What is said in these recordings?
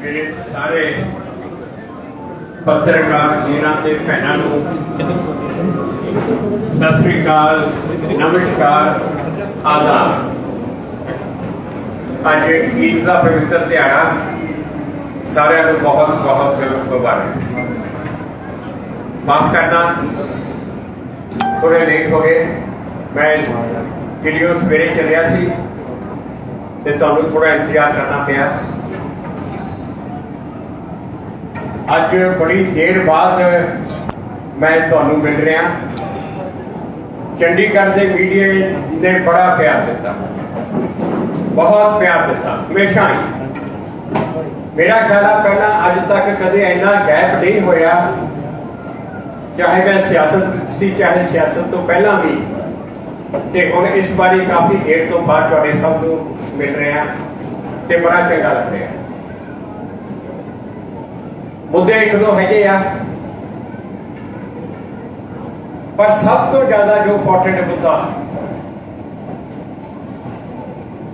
मेरे सारे पत्रकार वीरां ते भैणां नूं सत श्री अकाल, नमस्कार, आदाब। अज ईद का पवित्र दिहाड़ा सारिਆਂ ਨੂੰ बहुत बहुत मुबारक। माफ करना थोड़े लेट हो गए, मैं दिल्लियों सवेरे चलिया सी ते तुहानूं थोड़ा इंतजार करना पिया। अज बड़ी देर बाद मैं तुहानूं मिल रहा। चंडीगढ़ के मीडिया ने बड़ा प्यार दिता, बहुत प्यार दिता हमेशा ही। मेरा ख्याल है पहला अज तक कदे इन्ना गैप नहीं होया, चाहे मैं सियासत सी चाहे सियासत तो पहला भी। ते हुण इस बारी काफ़ी देर तो बाद तुहाडे सब नूं मिल रहा ते बड़ा चंगा लग रहा। मुद्दे एक दो है आ, पर सब तो ज्यादा जो इंपॉर्टेंट मुद्दा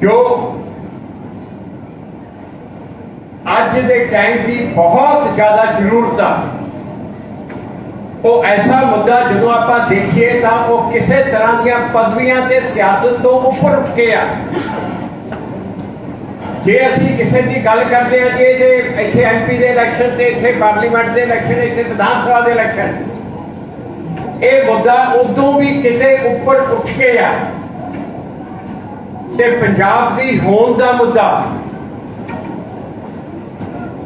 जो अज के टाइम की बहुत ज्यादा जरूरत आ, वो ऐसा मुद्दा जो आप देखिए तो वो किसी तरह दियां पदवियां ते सियासत तो ऊपर उठ के आ। जे असी किसी की गल करते हैं कि इतने MP के इलैक्शन से, इतने पार्लीमेंट के इलैक्शन, इतने विधान सभा के इलैक्शन, ये मुद्दा उदों भी किते ऊपर उठ के आ। ते पंजाब की होंद का मुद्दा,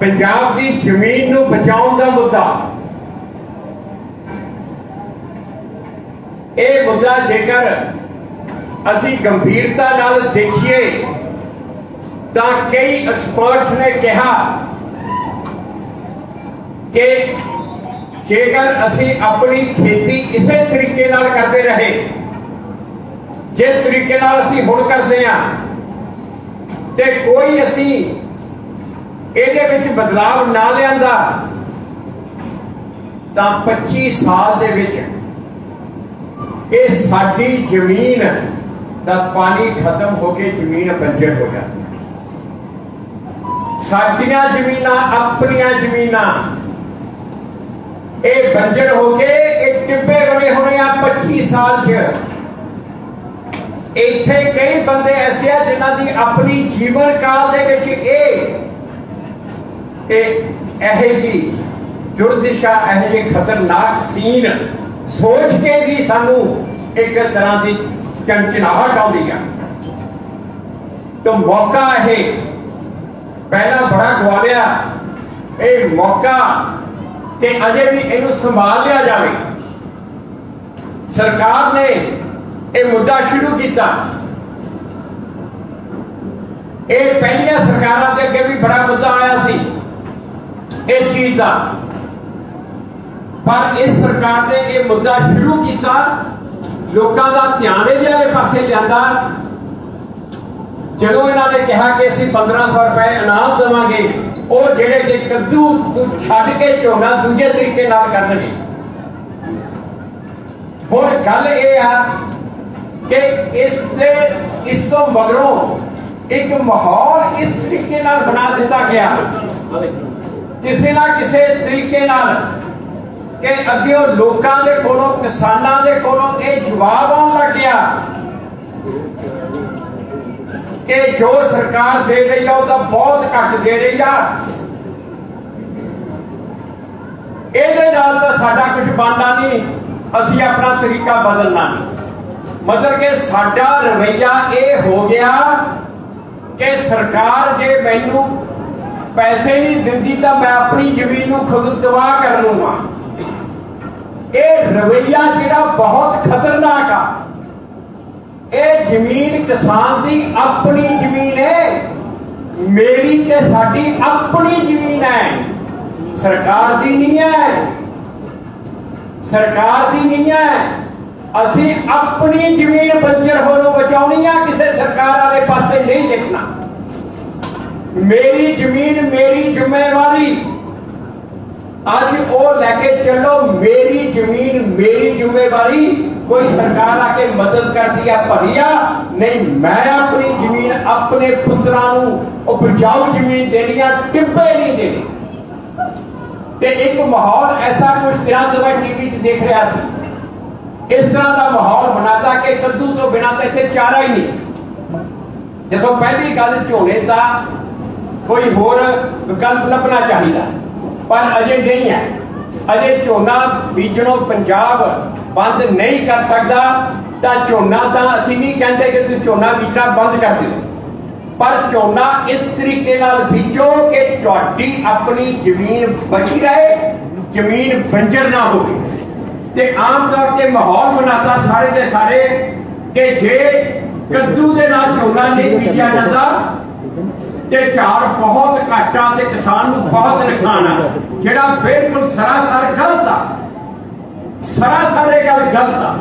पंजाब की जमीन नूं बचाउण दा मुद्दा, ये मुद्दा जेकर असी गंभीरता नाल देखिए तो कई एक्सपर्ट ने कहा कि जेकर असी अपनी खेती इसे तरीके नाल करते रहे, जिस तरीके नाल असी हुण करते हैं, ते कोई असी इहदे विच बदलाव ना लिआंदा तां 25 साल दे विच ये साडी जमीन दा पानी खत्म होके जमीन बंजर हो जाती। साडियां जमीनां अपनियां जमीनां ये बंजर होके टिब्बे बने होने 25 साल च। इत्थे कई बंदे ऐसे हैं जिन्हां दी अपनी जीवन काल दे विच एहे जी दुर्दिशा, एहे जी खतरनाक सीन सोच के भी सानू एक तरह की चंचनाहट आउंदी है। तो मौका है पहला बड़ा गवा लिया, ये मौका कि अजे भी इनू संभाल लिया जाए। सरकार ने यह मुद्दा शुरू किया, ये पहलियां सरकारों के अगे भी बड़ा मुद्दा आया सी इस चीज का, पर इस सरकार ने यह मुद्दा शुरू किया, लोगों का ध्यान इहदे वाले पासे लिआंदा। जो इन्होंने कहा कि असीं 1500 रुपए इनाम देवांगे, वो जिहड़े कि कद्दू छड्ड के झोना दूजे तरीके नाल करनगे। हुण गल ये आ कि इस तो मगरों एक माहौल इस तरीके नाल बना दिता गया किसी ना किसी तरीके नाल कि अगे लोगों के कोलों, किसानों के कोलों ये जवाब आउण लग गया कि जो सरकार दे रही है वह बहुत घट दे रही है, ये साडा कुछ बनना नहीं, असी अपना तरीका बदलना नहीं। मतलब कि साडा रवैया ये हो गया कि सरकार जे मैनू पैसे नहीं दिंदी तो मैं अपनी जमीन नूं खुद तबाह कर लूंगा। ये रवैया जिहड़ा बहुत खतरनाक आ। ये जमीन किसान की अपनी जमीन है, मेरी ते साडी अपनी जमीन है, सरकार दी नहीं है, सरकार दी नहीं है। असी अपनी जमीन बंजर होनों बचाउणी आ, किसी सरकार वाले पासे नहीं देखना। मेरी जमीन मेरी जिम्मेवारी, आज वो लैके चलो, मेरी जमीन मेरी जिम्मेवारी। कोई सरकार आके मदद कर दिया भरिया नहीं, मैं अपनी जमीन अपने पुत्रां नूं उपजाऊ जमीन देनी, टिब्बे नहीं देने। ते एक माहौल ऐसा कुछ दिनों तो मैं टीवी च देख रहा सी, इस तरह का माहौल बनाता कि कद्दू तो बिना तो इतने चारा ही नहीं। देखो पहली गल झोने का कोई होर विकल्प लभना चाहिए, पर अजे नहीं है। अजे झोना बीजणों पंजाब बंद नहीं कर सकता, तो झोना तो असी नहीं कहते कि तुम झोना बीजना बंद कर दो, पर झोना इस तरीके नाल बीजो कि तुहाडी अपनी जमीन बची रहे, जमीन बंजर ना हो। आम तौर पर माहौल बनाता सारे के सारे कि जे कद्दू के नाल झोना नहीं बीजा जाता ते झाड़ बहुत घट आ ते किसान को बहुत नुकसान आ, जिहड़ा बिल्कुल सरासर गलत आ, सरासर ये गल गलत आ।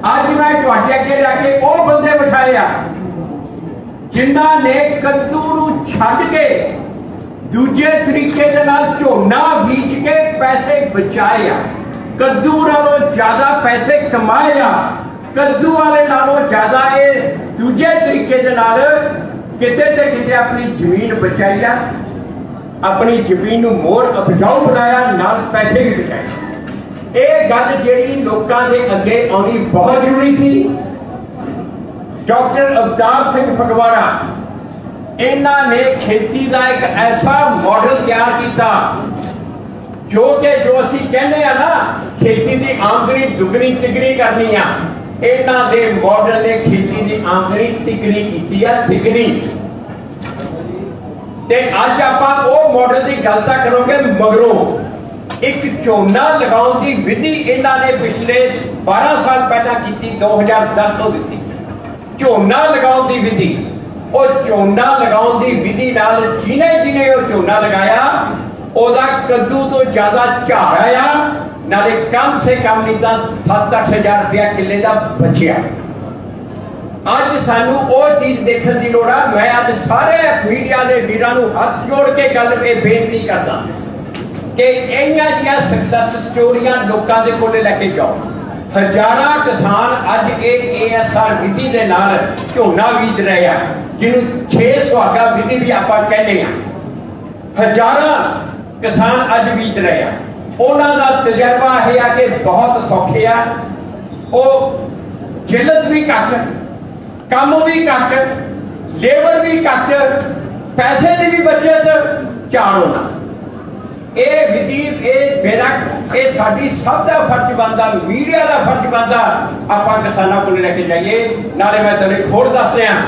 अज मैं तुहाडे अगे जाके वो बंदे बिठाए आ जिन्हां ने कद्दू नूं छड्ड के दूजे तरीके दे नाल झोना बीज के पैसे बचाए आ, कद्दू नालों ज्यादा पैसे कमाए आ, कद्दू वाले नालों ज्यादा ये दूजे तरीके दे नाल किते ते किते अपनी जमीन बचाई आ, अपनी जमीन नूं मोर उपजाऊ बनाया, नाल पैसे भी बचाए। ये गल जिहड़ी लोकां दे अगे आउणी बहुत जरूरी सी। डॉक्टर अवतार सिंह फगवाड़ा इन्हां ने खेती का एक ऐसा मॉडल तैयार किया जो कि जो असी कहने आ ना खेती की आमदनी दुगनी तिगनी करनी आ, इन्हां दे मॉडल ने खेती की आमदनी तिगनी की है, तिगनी। ते अज आपां वो मॉडल की गलता करोगे मगरों एक झोना लगाउण की विधि इन्हां ने पिछले 12 साल पहला की 2010 तो दी। झोना लगाउण की विधि, वो झोना लगाउण की विधि नाल जिन्हें जिन्हें वो झोना लगाया ओदा कद्दू तो ज्यादा झाड़ आया, नाले कम से कम नहीं तो 7-8 हज़ार रुपया किले का बचिया। अज सानू वो चीज देखने की लोड़ आ। मैं अज सारे मीडिया के वीरां नूं हाथ जोड़ के गल ये बेनती करदा कि इन्हां जिहियां सक्सैस स्टोरियां लोकां दे कोले लैके जाओ। हजारां किसान अज ASR विधि दे नाल झोना बीज रहे हैं, जिन्होंने 6 सुहागा विधि भी आपां कहने आ। हजारां किसान अज बीज रहे हैं, उन्हों का तजर्बा यह है कि बहुत सौखे आ, वो जिलत भी घट, काम भी घट, लेबर भी घट, पैसे की भी बचत, झाड़ होना। ये विधि मेरा ये साडी सब का फर्ज बनता, मीडिया का फर्ज बनता, आपां किसानों को लेके जाइए। नाले मैं तुहानूं एक होर दस दियां,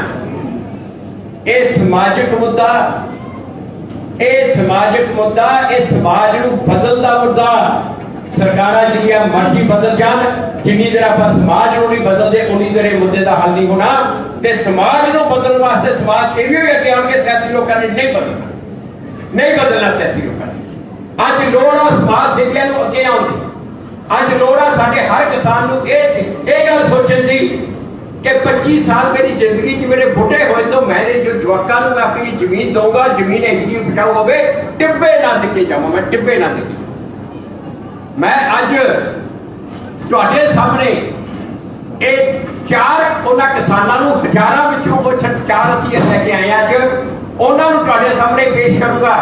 ये समाजिक मुद्दा, ये समाजिक मुद्दा, ये समाज नूं बदलदा मुद्दा। सरकारां जिहड़ियां मर्जी बदल जान, जिन्नी देर आपां समाज नूं नहीं बदलदे उन्नी देर इह मुद्दे दा हल नहीं होना। ते समाज नूं बदलण वास्ते समाज सेवी भी अगे आउणगे, सियासी लोकां ने नहीं बदलना, नहीं बदलना सियासी लोकां ने। अज लोड़ आ समाज सेवियां नूं अगे आउण दी, अज लोड़ आ साडे हर किसान नूं इह गल सोचण दी कि 25 साल मेरी जिंदगी च मेरे बुढ़े होए तो मैंने जो जवाकां नूं मैं अपनी जमीन दूंगा, जमीन इतनी उपजाऊ होवे, टिब्बे ना दिखे जावां, मैं टिब्बे ना दिखे। मैं अज तुहाडे सामने ये 4 उन्हां किसानां नूं हजारां विचों कुछ 4 असीं लैके आए अज, उन्हां नूं तुहाडे सामने पेश करूंगा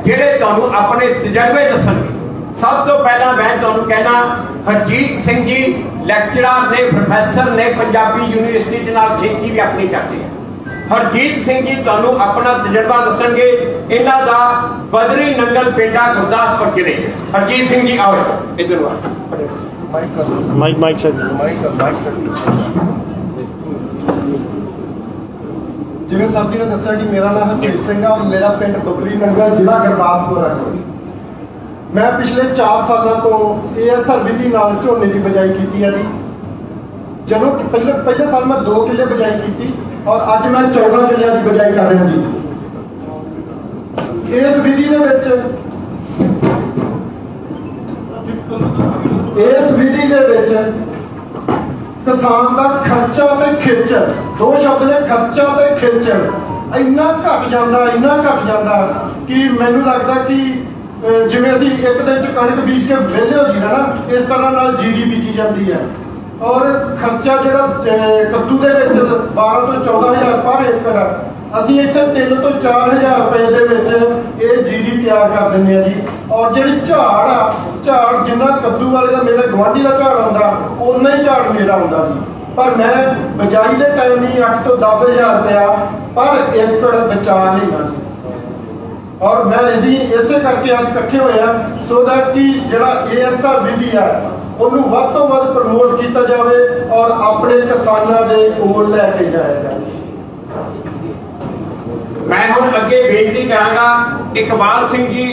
जिहड़े तुहानूं अपने तजर्बे दसणगे। सब तो पहला मैं तुहानूं कहना, हरजीत सिंह जी लैक्चरर ने, प्रोफैसर ने, पंजाबी यूनिवर्सिटी नाल खेती भी अपनी करते हैं। हरजीत सिंह जी तुहानूं अपना तजर्बा दसणगे, इन्हां दा बदरी नंगल पिंडा गुरदासपुर जिले। हरजीत सिंह जी आओ इधर माइक माइक सर जिवें सर जी ने दस्सिया कि मेरा नाम हरजीत सिंह है और मेरा पिंड बदरी नंगल जिला गुरदासपुर है। मैं पिछले 4 सालों तो ASR विधि नाल झोने की बिजाई की है जी। ਜਦੋਂ पहले साल मैं 2 किले बिजाई की और अज मैं 14 किलियां की बिजाई कर रहा जी। इस विधि किसान का खर्चा ते खिच, 2 शब्द ने, खर्चा ते खिच इन्ना घट जाता कि मैनू लगता कि जिवें असीं एक दिन च कणक बीज के विहले हो जाइदा ना, इस तरह नाल जीरी बीजी जाती है। और खर्चा जिहड़ा कद्दू दे विच 12 ਤੋਂ 14 हज़ार पर एकड़, असीं इत्थे 3 ਤੋਂ 4 हज़ार रुपए दे विच इह जीरी ਤਿਆਰ ਕਰ ਦਿੰਦੇ ਆ ਜੀ। ਔਰ ਜਿਹੜੀ ਝਾੜ ਆ, ਝਾੜ ਜਿੰਨਾ ਕੱਦੂ ਵਾਲੇ ਦਾ ਮੇਰੇ ਗੁਆਂਢੀ ਦਾ ਝਾੜ ਆਉਂਦਾ ਉਨਾ ਹੀ ਝਾੜ ਮੇਰਾ ਆਉਂਦਾ ਜੀ। ਪਰ ਮੈਂ ਬਜਾਈ ਦੇ ਟਾਈਮ ਹੀ 8 ਤੋਂ 10,000 ਰੁਪਇਆ ਪਰ ਏਕੜ ਬਚਾ ਲੈਣਾ ਜੀ। ਔਰ ਮੈਂ ਅਸੀਂ ਇਸੇ ਕਰਕੇ ਅੱਜ ਇਕੱਠੇ ਹੋਏ ਆ ਸੋ ਦੈਟ ਕਿ ਜਿਹੜਾ ASR ਵਿਧੀ ਆ ਉਹਨੂੰ ਵੱਧ ਤੋਂ ਵੱਧ ਪ੍ਰਮੋਟ ਕੀਤਾ ਜਾਵੇ ਔਰ ਆਪਣੇ ਕਿਸਾਨਾਂ ਦੇ ਕੋਲ ਲੈ ਕੇ ਜਾਇਆ ਜਾਵੇ। ਮੈਂ ਹੁਣ ਅੱਗੇ ਬੇਨਤੀ ਕਰਾਂਗਾ ਇਕਬਾਲ ਸਿੰਘ ਜੀ,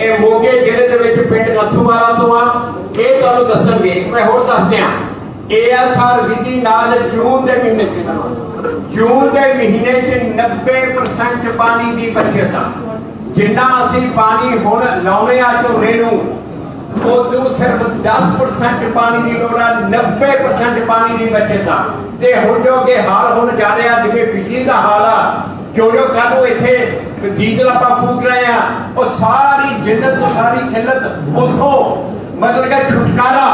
ਇਹ ਮੋਗੇ ਜ਼ਿਲ੍ਹੇ ਦੇ ਵਿੱਚ ਪਿੰਡ ਨੱਥੂਵਾਲਾ ਤੋਂ ਆ, ਇਹ ਤੁਹਾਨੂੰ ਦੱਸਣਗੇ। ਮੈਂ ਹੋਰ ਦੱਸ ਦਿਆਂ, ASR ਵਿਧੀ ਨਾਲ ਜੂਨ ਦੇ ਮਹੀਨੇ ਚ 90% ਪਾਣੀ ਦੀ ਬਚਤ ਆ। ਜਿੰਨਾ ਅਸੀਂ ਪਾਣੀ ਹੁਣ ਲਾਉਣੇ ਆ ਝੋਨੇ ਨੂੰ, ਉਦੋਂ ਸਿਰਫ 10% ਪਾਣੀ ਦੀ ਲੋੜ ਆ, 90% ਪਾਣੀ ਦੀ ਬਚਤ ਆ। ਤੇ ਹੁਣ ਜੋ ਅੱਗੇ ਹਾਲ ਹੋਣ ਜਾ ਰਿਹਾ, ਜਿਵੇਂ ਬਿਜਲੀ ਦਾ ਹਾਲ ਆ, ਜੋ ਕੱਲ ਨੂੰ ਇੱਥੇ ਡੀਜ਼ਲ ਆਪਾਂ ਫੂਕ ਰਹੇ ਆ, ਉਹ ਸਾਰੀ ਜਿੰਨਤ ਤੋਂ ਸਾਰੀ ਖਿਲਤ ਉਥੋਂ ਮਤਲਬ ਕਿ ਛੁਟਕਾਰਾ,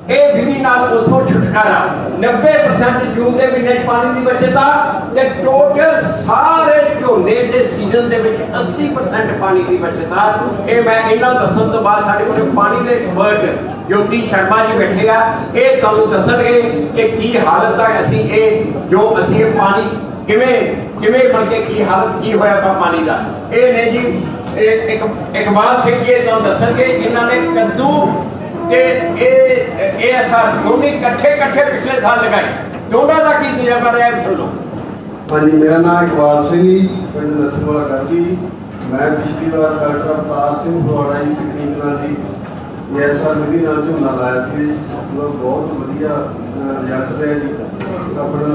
ਇਹ ਵਿਧੀ ਨਾਲ ਉਥੋਂ ਛੁਟਕਾਰਾ। 90% ਜੂਨ ਦੇ ਮਹੀਨੇ ਚ ਪਾਣੀ ਦੀ ਬਚਤ ਆ ਤੇ ਟੋਟਲ ਸਾਰੇ ਝੋਨੇ ਦੇ ਸੀਜ਼ਨ ਦੇ ਵਿੱਚ 80% ਪਾਣੀ ਦੀ ਬਚਤ ਆ। ਇਹ ਮੈਂ ਇਹਨਾਂ ਦੱਸਣ ਤੋਂ ਬਾਅਦ ਸਾਡੇ ਕੋਲ ਪਾਣੀ ਦੇ ਐਕਸਪਰਟ ਜੋਤੀ ਸ਼ਰਮਾ ਜੀ ਬੈਠੇ ਆ, ਇਹ ਤੁਹਾਨੂੰ ਦੱਸਣਗੇ ਕਿ ਕੀ ਹਾਲਤ ਆ। ਅਸੀਂ ਇਹ ਪਾਣੀ ਕਿਵੇਂ ਬਣ ਕੇ ਕੀ ਹਾਲਤ ਕੀ ਹੋਇਆ ਪਾਣੀ ਦਾ। ਇਹ ਨੇ ਜੀ ਇਕਬਾਲ ਸਿੰਘ ਜੀ ਤੁਹਾਨੂੰ ਦੱਸਣਗੇ। ਇਹਨਾਂ ਨੇ ਕੱਦੂ ਤੇ ASR ਦੋਨੇ ਇਕੱਠੇ ਪਿਛਲੇ ਸਾਲ ਲਗਾਏ, ਦੋਨਾਂ ਦਾ ਕੀ ਤਜਰਬਾ ਰਿਹਾ ਸੁਣੋ। ਹਾਂਜੀ, ਮੇਰਾ ਨਾਮ ਇਕਬਾਲ ਸਿੰਘ ਜੀ, ਪਿੰਡ ਨੱਥੂਵਾਲਾ ਗਾਜੀ। ਮੈਂ ਪਿਛਲੀ ਵਾਰ ਡਾਕਟਰ ਅਵਤਾਰ ਸਿੰਘ ਫਗਵਾੜਾ ਜੀ ਤਕਨੀਕ ਨਾਲ ਜੀ ASR ਵਿਧੀ ਨਾਲ ਝੋਨਾ ਲਾਇਆ ਸੀ, ਉਹਦਾ ਬਹੁਤ ਵਧੀਆ ਰਿਜ਼ਲਟ ਰਿਹਾ ਜੀ। ਆਪਣਾ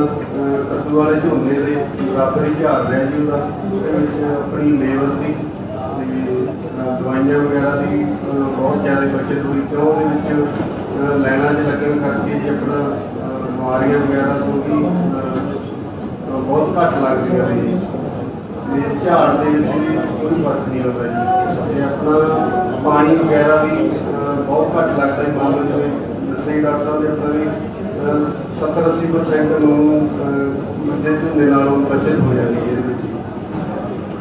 ਕੱਦੂ ਵਾਲੇ ਝੋਨੇ ਦੇ ਬਰਾਬਰ ਹੀ ਝਾੜ ਰਿਹਾ ਜੀ ਉਹਦਾ। ਉਹਦੇ ਵਿੱਚ ਆਪਣੀ ਲੇਬਰ ਦੀ ਤੇ ਦਵਾਈਆਂ ਵਗੈਰਾ ਦੀ ਬਹੁਤ ਜ਼ਿਆਦਾ ਬਚਤ ਹੋਈ, ਕਿਉਂ ਉਹਦੇ ਵਿੱਚ ਲਾਈਨਾਂ 'ਚ ਲੱਗਣ ਕਰਕੇ ਜੀ ਆਪਣਾ ਬਿਮਾਰੀਆਂ ਵਗੈਰਾ ਤੋਂ ਵੀ ਬਹੁਤ ਘੱਟ ਲੱਗਦੀਆਂ ਨੇ ਜੀ। ਤੇ ਝਾੜ ਦੇ ਵਿੱਚ ਵੀ ਕੋਈ ਫਰਕ ਨਹੀਂ ਆਉਂਦਾ ਜੀ। ਤੇ ਆਪਣਾ ਪਾਣੀ ਵਗੈਰਾ ਵੀ ਬਹੁਤ ਘੱਟ ਲੱਗਦਾ ਜੀ। ਮੰਨ ਲਓ ਜਿਵੇਂ ਦੱਸਿਆ ਡਾਕਟਰ ਸਾਹਿਬ ਨੇ ਆਪਣਾ ਵੀ 70-80% ਨੂੰ ਦੂਜੇ ਝੋਨੇ ਨਾਲੋਂ ਬਚਤ ਹੋ ਜਾਂਦੀ ਹੈ ਇਹਦੇ ਵਿੱਚ।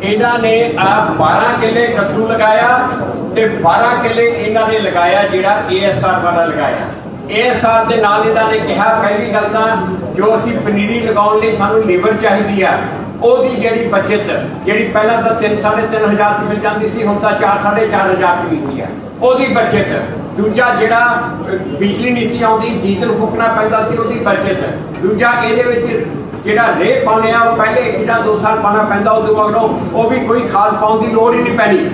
ਇਹਨਾਂ ਨੇ ਆਪ 12 ਕਿੱਲੇ ਕੱਦੂ ਲਗਾਇਆ ਤੇ 12 ਕਿੱਲੇ ਇਹਨਾਂ ਨੇ ਲਗਾਇਆ ਜਿਹੜਾ ASR ਵਾਲਾ ਲਗਾਇਆ। ASR ਦੇ ਨਾਲ ਇਹਨਾਂ ਨੇ ਕਿਹਾ, ਪਹਿਲੀ ਗੱਲ ਤਾਂ ਜੋ ਅਸੀਂ ਪਨੀਰੀ ਲਗਾਉਣ ਲਈ ਸਾਨੂੰ ਲੇਬਰ ਚਾਹੀਦੀ ਆ, ਉਹਦੀ ਜਿਹੜੀ ਬਚਤ, ਜਿਹੜੀ ਪਹਿਲਾਂ ਤਾਂ 3-3,500 ਚ ਮਿਲ ਜਾਂਦੀ ਸੀ, ਹੁਣ ਤਾਂ 4-4,500 ਚ ਮਿਲਦੀ ਆ, ਉਹਦੀ ਬਚਤ। ਦੂਜਾ ਜਿਹੜਾ ਬਿਜਲੀ ਨਹੀਂ ਸੀ ਆਉਂਦੀ, ਡੀਜ਼ਲ ਫੂਕਣਾ ਪੈਂਦਾ ਸੀ, ਉਹਦੀ ਬਚਤ। ਦੂਜਾ ਇਹਦੇ ਵਿੱਚ ਜਿਹੜਾ ਰੇਹ ਪਾਉਂਦੇ ਆ, ਉਹ ਪਹਿਲੇ 1 ਜਾਂ 2 ਸਾਲ ਪਾਉਣਾ ਪੈਂਦਾ, ਉਦੋਂ ਮਗਰੋਂ ਉਹ ਵੀ ਕੋਈ ਖਾਦ ਪਾਉਣ ਦੀ ਲੋੜ ਹੀ ਨਹੀਂ ਪੈਣੀ,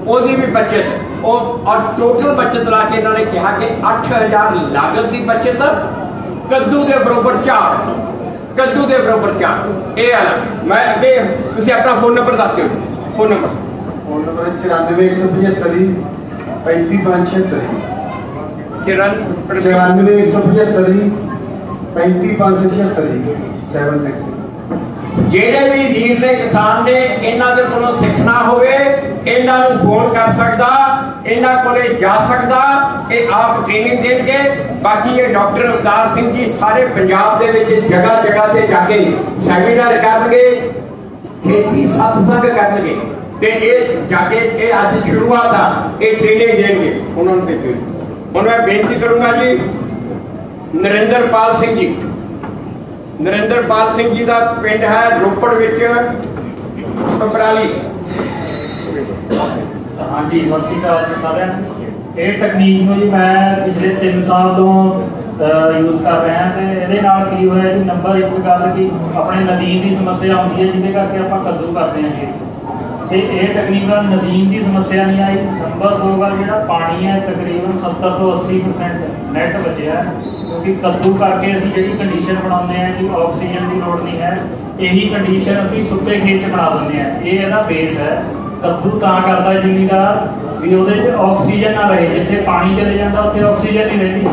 ਉਹਦੀ ਵੀ ਬਚਤ। ਔਰ ਟੋਟਲ ਬਚਤ ਲਾ ਕੇ ਇਹਨਾਂ ਨੇ ਕਿਹਾ ਕਿ 8,000 ਲਾਗਤ ਦੀ ਬਚਤ, ਕੱਦੂ ਦੇ ਬਰੋਬਰ ਝਾੜ, ਇਹ ਆ। ਮੈਂ ਅੱਗੇ ਤੁਸੀਂ ਆਪਣਾ ਫੋਨ ਨੰਬਰ ਦੱਸ ਦਿਓ। Phone number 94-175 35-576 94-175 35-576 766। ਜਿਹੜੇ ਵੀ ਵੀਰ ਨੇ ਕਿਸਾਨ ਨੇ ਇਹਨਾਂ ਦੇ ਕੋਲੋਂ ਸਿੱਖਣਾ ਹੋਵੇ, ਇਹਨਾਂ ਨੂੰ ਫੋਨ ਕਰ ਸਕਦਾ, ਇਹਨਾਂ ਕੋਲੇ ਜਾ ਸਕਦਾ, ਇਹ ਆਪ ਟ੍ਰੇਨਿੰਗ ਦੇਣਗੇ। ਬਾਕੀ ਇਹ ਡਾਕਟਰ ਅਵਤਾਰ ਸਿੰਘ ਜੀ ਸਾਰੇ ਪੰਜਾਬ ਦੇ ਵਿੱਚ ਜਗ੍ਹਾ ਤੇ ਜਾ ਕੇ ਸੈਮੀਨਾਰ ਕਰਨਗੇ, ਖੇਤੀ ਸਤਸੰਗ ਕਰਨਗੇ ਤੇ ਇਹ ਜਾ ਕੇ ਇਹ ਅੱਜ ਸ਼ੁਰੂਆਤ ਆ, ਇਹ ਟ੍ਰੇਨਿੰਗ ਦੇਣਗੇ ਉਹਨਾਂ ਨੂੰ ਭੇਜੋ। ਹੁਣ ਮੈਂ ਬੇਨਤੀ ਕਰੂੰਗਾ ਜੀ ਨਰਿੰਦਰਪਾਲ ਸਿੰਘ ਜੀ ਦਾ ਪਿੰਡ ਹੈ ਰੋਪੜ ਵਿੱਚ ਪਪਰਾਲੀ। ਹਾਂਜੀ, ਸਤਿ ਸ਼੍ਰੀ ਅਕਾਲ ਜੀ ਸਾਰਿਆਂ ਨੂੰ। ਇਹ ਟੈਕਨੀਕ ਨੂੰ ਜੀ ਮੈਂ ਪਿਛਲੇ 3 ਸਾਲ ਤੋਂ ਯੂਜ਼ ਕਰ ਰਿਹਾ ਤੇ ਇਹਦੇ ਨਾਲ ਕੀ ਹੋਇਆ ਜੀ, ਨੰਬਰ 1 ਗੱਲ ਕਿ ਆਪਣੇ ਨਦੀਨ ਦੀ ਸਮੱਸਿਆ ਆਉਂਦੀ ਹੈ, ਜਿਹਦੇ ਕਰਕੇ ਆਪਾਂ ਕੱਦੂ ਕਰਦੇ ਹਾਂ ਜੀ, ਤੇ ਇਹ ਟੈਕਨੀਕ ਨਾਲ ਨਦੀਨ ਦੀ ਸਮੱਸਿਆ ਨਹੀਂ ਆਈ। ਨੰਬਰ 2 ਗੱਲ ਜਿਹੜਾ ਪਾਣੀ ਹੈ ਤਕਰੀਬਨ 70 ਤੋਂ 80% ਨੈਟ ਬਚਿਆ, ਕਿਉਂਕਿ ਕੱਦੂ ਕਰਕੇ ਅਸੀਂ ਜਿਹੜੀ ਕੰਡੀਸ਼ਨ ਬਣਾਉਂਦੇ ਹਾਂ ਕਿ ਆਕਸੀਜਨ ਦੀ ਲੋੜ ਨਹੀਂ ਹੈ, ਇਹੀ ਕੰਡੀਸ਼ਨ ਅਸੀਂ ਸੁੱਕੇ ਖੇਤ 'ਚ ਬਣਾ ਦਿੰਦੇ ਹਾਂ। ਇਹ ਇਹਦਾ ਬੇਸ ਹੈ। ਕੱਦੂ ਤਾਂ ਕਰਦਾ ਜ਼ਿਮੀਂਦਾਰ ਵੀ ਉਹਦੇ 'ਚ ਆਕਸੀਜਨ ਨਾ ਰਹੇ, ਜਿੱਥੇ ਪਾਣੀ ਚਲੇ ਜਾਂਦਾ ਉੱਥੇ ਆਕਸੀਜਨ ਨਹੀਂ ਰਹਿੰਦੀ।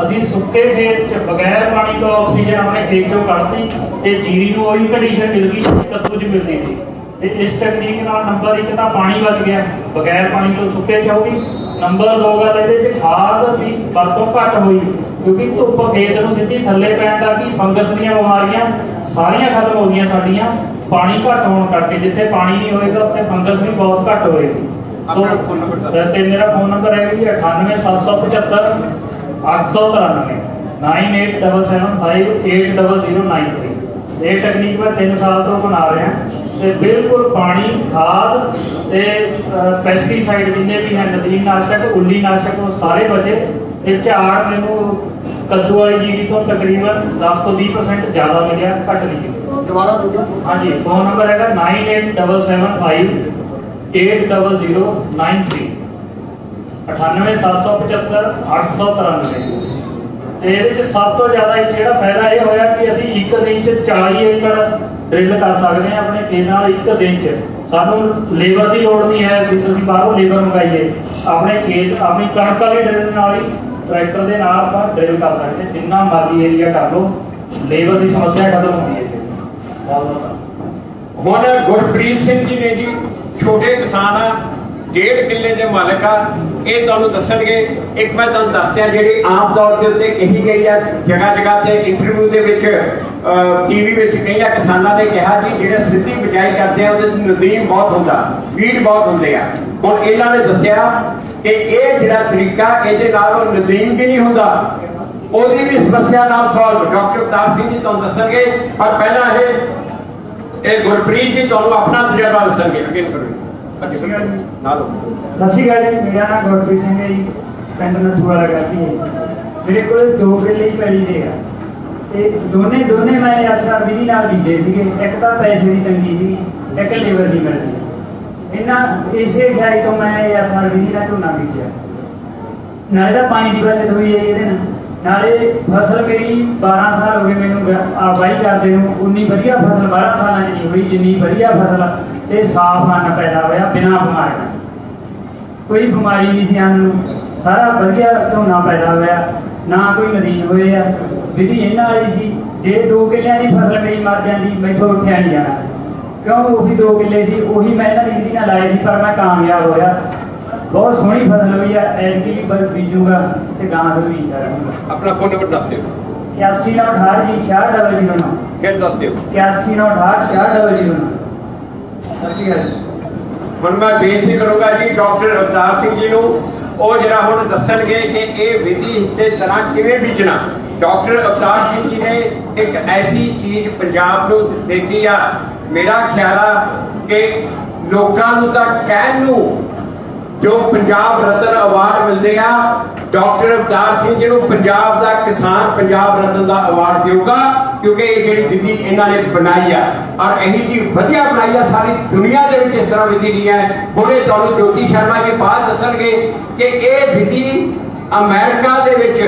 ਅਸੀਂ ਸੁੱਕੇ ਖੇਤ 'ਚ ਬਗੈਰ ਪਾਣੀ ਤੋਂ ਆਕਸੀਜਨ ਆਪਣੇ ਖੇਤ 'ਚੋਂ ਕੱਢਤੀ ਤੇ ਜੀਰੀ ਨੂੰ ਉਹੀ ਕੰਡੀਸ਼ਨ ਮਿਲ ਗਈ ਕੱਦੂ 'ਚ ਮਿਲਦੀ ਸੀ। ਤੇ ਇਸ ਟੈਕਨੀਕ ਨਾਲ ਨੰਬਰ 1 ਤਾਂ ਪਾਣੀ ਬਚ ਗਿਆ, ਬਗੈਰ ਪਾਣੀ ਤੋਂ ਸੁੱਕੇ 'ਚ ਆਊਗੀ। ਨੰਬਰ 2 ਗੱਲ ਇਹਦੇ 'ਚ ਖਾਦ ਦੀ ਵਰਤੋਂ ਘੱਟ ਹੋਈ, ਕਿਉਂਕਿ ਧੁੱਪ ਖੇਤ ਨੂੰ ਸਿੱਧੀ ਥੱਲੇ ਪੈਣ ਦਾ ਕੀ ਫੰਗਸ ਦੀਆਂ ਬਿਮਾਰੀਆਂ ਸਾਰੀਆਂ ਖਤਮ ਹੋ ਗਈਆਂ ਸਾਡੀਆਂ, ਪਾਣੀ ਘੱਟ ਹੋਣ ਕਰਕੇ। ਜਿੱਥੇ ਪਾਣੀ ਨਹੀਂ ਹੋਏਗਾ ਉੱਥੇ ਫੰਗਸ ਵੀ ਬਹੁਤ ਘੱਟ ਹੋਏਗੀ। अपना फोन नंबर ਤੇ ਮੇਰਾ ਫੋਨ ਨੰਬਰ ਹੈ ਜੀ 98775 893 9877580093। ਇਹ ਟੈਕਨੀਕ ਮੈਂ 3 ਸਾਲ ਤੋਂ ਬਣਾ ਰਿਹਾ ਤੇ ਬਿਲਕੁਲ ਪਾਣੀ ਖਾਦ ਤੇ ਪੈਸਟੀਸਾਈਡ ਜਿੰਨੇ ਵੀ ਹਨ ਨਦੀਨ ਨਾਸ਼ਕ ਉੱਲੀ ਨਾਸ਼ਕ ਉਹ ਸਾਰੇ ਬਚੇ। ਇਹ ਝਾੜ ਮੈਨੂੰ ਕੱਦੂ ਵਾਲੀ ਜੀਰੀ ਤੋਂ ਤਕਰੀਬਨ 10 ਤੋਂ 20% ਜ਼ਿਆਦਾ ਮਿਲਿਆ, ਘੱਟ ਨਹੀਂ ਮਿਲਿਆ। ਦੁਬਾਰਾ ਦੱਸੋ। ਹਾਂਜੀ, ਫੋਨ ਨੰਬਰ ਹੈਗਾ 98775 80093 98775 893। ਤੇ ਇਹਦੇ ਚ ਸਭ ਤੋਂ ਜ਼ਿਆਦਾ ਜਿਹੜਾ ਫਾਇਦਾ ਇਹ ਹੋਇਆ ਕਿ ਅਸੀਂ ਇੱਕ ਦਿਨ ਚ 40 ਏਕੜ ਡਰਿੱਲ ਕਰ ਸਕਦੇ ਹਾਂ ਆਪਣੇ ਖੇਤ ਨਾਲ। ਇੱਕ ਦਿਨ ਚ ਸਾਨੂੰ ਲੇਬਰ ਦੀ ਲੋੜ ਨਹੀਂ ਹੈ ਵੀ ਤੁਸੀਂ ਬਾਹਰੋਂ ਲੇਬਰ ਮੰਗਾਈਏ। ਆਪਣੇ ਖੇਤ ਆਪਣੀ ਕਣਕ ਵਾਲੀ ਡਰਿੱਲ ਨਾਲ ਹੀ ਟਰੈਕਟਰ ਦੇ ਨਾਲ ਆਪਾਂ ਡਰਿੱਲ ਕਰ ਸਕਦੇ ਹਾਂ। ਜਿੰਨਾ ਮਰਜ਼ੀ ਏਰੀਆ ਕਰ ਲਓ, ਲੇਬਰ ਦੀ ਸਮੱਸਿਆ ਖਤਮ ਹੁੰਦੀ ਹੈ। ਹੁਣ ਗੁਰਪ੍ਰੀਤ ਸਿੰਘ ਜੀ ਨੇ ਜੀ ਛੋਟੇ ਕਿਸਾਨ ਆ, 1.5 ਕਿੱਲੇ ਦੇ ਮਾਲਕ ਆ। ਇਹ ਤੁਹਾਨੂੰ ਦੱਸਣਗੇ। ਇੱਕ ਮੈਂ ਤੁਹਾਨੂੰ ਦੱਸਿਆ ਜਿਹੜੀ ਆਮ ਤੌਰ ਦੇ ਉੱਤੇ ਕਹੀ ਗਈ ਆ ਜਗ੍ਹਾ ਜਗ੍ਹਾ ਤੇ ਇੰਟਰਵਿਊ ਦੇ ਵਿੱਚ ਟੀਵੀ ਵਿੱਚ ਕਈਆਂ ਕਿਸਾਨਾਂ ਨੇ ਕਿਹਾ ਜੀ ਜਿਹੜੇ ਸਿੱਧੀ ਬਿਜਾਈ ਕਰਦੇ ਆ ਉਹਦੇ ਨਦੀਨ ਬਹੁਤ ਹੁੰਦਾ, ਵੀਡ ਬਹੁਤ ਹੁੰਦੇ ਆ। ਹੁਣ ਇਹਨਾਂ ਨੇ ਦੱਸਿਆ ਕਿ ਇਹ ਜਿਹੜਾ ਤਰੀਕਾ ਇਹਦੇ ਨਾਲ ਉਹ ਨਦੀਨ ਵੀ ਨਹੀਂ ਹੁੰਦਾ, ਉਹਦੀ ਵੀ ਸਮੱਸਿਆ ਨਾਲ ਸੋਲਵ ਡਾਕਟਰ ਅਵਤਾਰ ਸਿੰਘ ਜੀ ਤੁਹਾਨੂੰ ਦੱਸਣਗੇ। ਪਰ ਪਹਿਲਾਂ ਇਹ ਗੁਰਪ੍ਰੀਤ ਜੀ ਤੁਹਾਨੂੰ ਆਪਣਾ ਤਜਰਬਾ ਦੱਸਣਗੇ। ਅੱਗੇ ਕਰੋ। ਸਤਿ ਸ਼੍ਰੀ ਅਕਾਲ ਜੀ। ਮੇਰਾ ਨਾਮ ਗੁਰਪ੍ਰੀਤ ਸਿੰਘ ਹੈ ਜੀ, ਪਿੰਡ ਨਥੂਵਾਲਾ ਕਰਦੀ ਹੈ। ਮੇਰੇ ਕੋਲ 2 ਕਿੱਲੇ ਹੀ ਪੈਲੀ ਦੇ ਆ ਤੇ ਦੋਨੇ ਮੈਂ ਅਸਰ ਵਿਧੀ ਨਾਲ ਬੀਜੇ ਸੀਗੇ। ਇੱਕ ਤਾਂ ਪੈਸੇ ਦੀ ਤੰਗੀ ਸੀ, ਇੱਕ ਲੇਬਰ ਦੀ ਮਿਲਦੀ। ਇਹਨਾਂ ਇਸੇ ਖਿਆਲ ਤੋਂ ਮੈਂ ਅਸਰ ਵਿਧੀ ਨਾਲ ਝੋਨਾ ਬੀਜਿਆ। ਨਾਲੇ ਤਾਂ ਪਾਣੀ ਦੀ ਬਚਤ ਹੋਈ ਹੈ ਇਹਦੇ ਨਾਲ, ਨਾਲੇ ਫਸਲ ਮੇਰੀ 12 ਸਾਲ ਹੋ ਗਏ ਮੈਨੂੰ ਵਾਹੀ ਕਰਦੇ ਨੂੰ। ਉਨੀ ਵਧੀਆ ਫਸਲ 12 ਸਾਲਾਂ 'ਚ ਨਹੀਂ ਹੋਈ ਜਿੰਨੀ ਵਧੀਆ ਫਸਲ ਤੇ ਸਾਫ਼ ਅੰਨ ਪੈਦਾ ਹੋਇਆ ਬਿਨਾਂ ਬਿਮਾਰੀਆਂ। ਕੋਈ ਬਿਮਾਰੀ ਨਹੀਂ ਸੀ ਅੰਨ ਨੂੰ, ਸਾਰਾ ਵਧੀਆ ਝੋਨਾ ਪੈਦਾ ਹੋਇਆ, ਨਾ ਕੋਈ ਨਦੀਨ ਹੋਏ ਆ। ਵਿਧੀ ਇਹਨਾਂ ਵਾਲੀ ਸੀ, ਜੇ 2 ਕਿੱਲਿਆਂ ਦੀ ਫਸਲ ਮੇਰੀ ਮਰ ਜਾਂਦੀ ਮੈਥੋਂ ਉੱਠਿਆ ਨਹੀਂ ਜਾਣਾ, ਕਿਉਂ ਉਹੀ 2 ਕਿੱਲੇ ਸੀ, ਉਹੀ ਮੈਂ ਇਹਨਾਂ ਦੀ ਵਿਧੀ ਨਾਲ ਲਾਏ ਸੀ। ਪਰ ਮੈਂ ਕਾਮਯਾਬ ਹੋਇਆ, ਬਹੁਤ ਸੋਹਣੀ ਫਸਲ ਹੋਈ ਆ। ਐਤਕੀ ਵੀ ਬੀਜੂਗਾ ਤੇ ਗਾਂ ਤੋਂ ਵੀ ਬੀਜੂਗਾ। ਆਪਣਾ ਫੋਨ ਨੰਬਰ ਦੱਸ ਦਿਓ। 8198 ਜੀ 6609। ਫਿਰ ਦੱਸ ਦਿਓ। 8198 6609। ਹੁਣ ਮੈਂ ਬੇਨਤੀ ਕਰੂੰਗਾ ਜੀ ਡਾਕਟਰ ਅਵਤਾਰ ਸਿੰਘ ਜੀ ਨੂੰ, ਉਹ ਜਿਹੜਾ ਹੁਣ ਦੱਸਣਗੇ ਕਿ ਇਹ ਵਿਧੀ ਤੇ ਤਰ੍ਹਾਂ ਕਿਵੇਂ ਬੀਜਣਾ। ਡਾਕਟਰ ਅਵਤਾਰ ਸਿੰਘ ਜੀ ਨੇ ਇੱਕ ਐਸੀ ਚੀਜ਼ ਪੰਜਾਬ ਨੂੰ ਦਿੱਤੀ ਆ, ਮੇਰਾ ਖਿਆਲ ਆ ਕਿ ਲੋਕਾਂ ਨੂੰ ਤਾਂ ਕਹਿਣ ਨੂੰ ਜੋ ਪੰਜਾਬ ਰਤਨ ਅਵਾਰਡ ਮਿਲਦੇ ਆ, ਡਾਕਟਰ ਅਵਤਾਰ ਸਿੰਘ ਜੀ ਨੂੰ ਪੰਜਾਬ ਦਾ ਕਿਸਾਨ ਪੰਜਾਬ ਰਤਨ ਦਾ ਅਵਾਰਡ ਦੇਊਗਾ, ਕਿਉਂਕਿ ਇਹ ਜਿਹੜੀ ਵਿਧੀ ਇਹਨਾਂ ਨੇ ਬਣਾਈ ਆ ਔਰ ਇਹੀ ਜੀ ਵਧੀਆ ਬਣਾਈ ਆ। ਸਾਰੀ ਦੁਨੀਆ ਦੇ ਵਿੱਚ ਇਸ ਤਰ੍ਹਾਂ ਵਿਧੀ ਨਹੀਂ ਹੈ। ਹੁਣੇ ਤੁਹਾਨੂੰ ਜੋਤੀ ਸ਼ਰਮਾ ਜੀ ਬਾਅਦ ਦੱਸਣਗੇ ਕਿ ਇਹ ਵਿਧੀ ਅਮਰੀਕਾ ਦੇ ਵਿੱਚ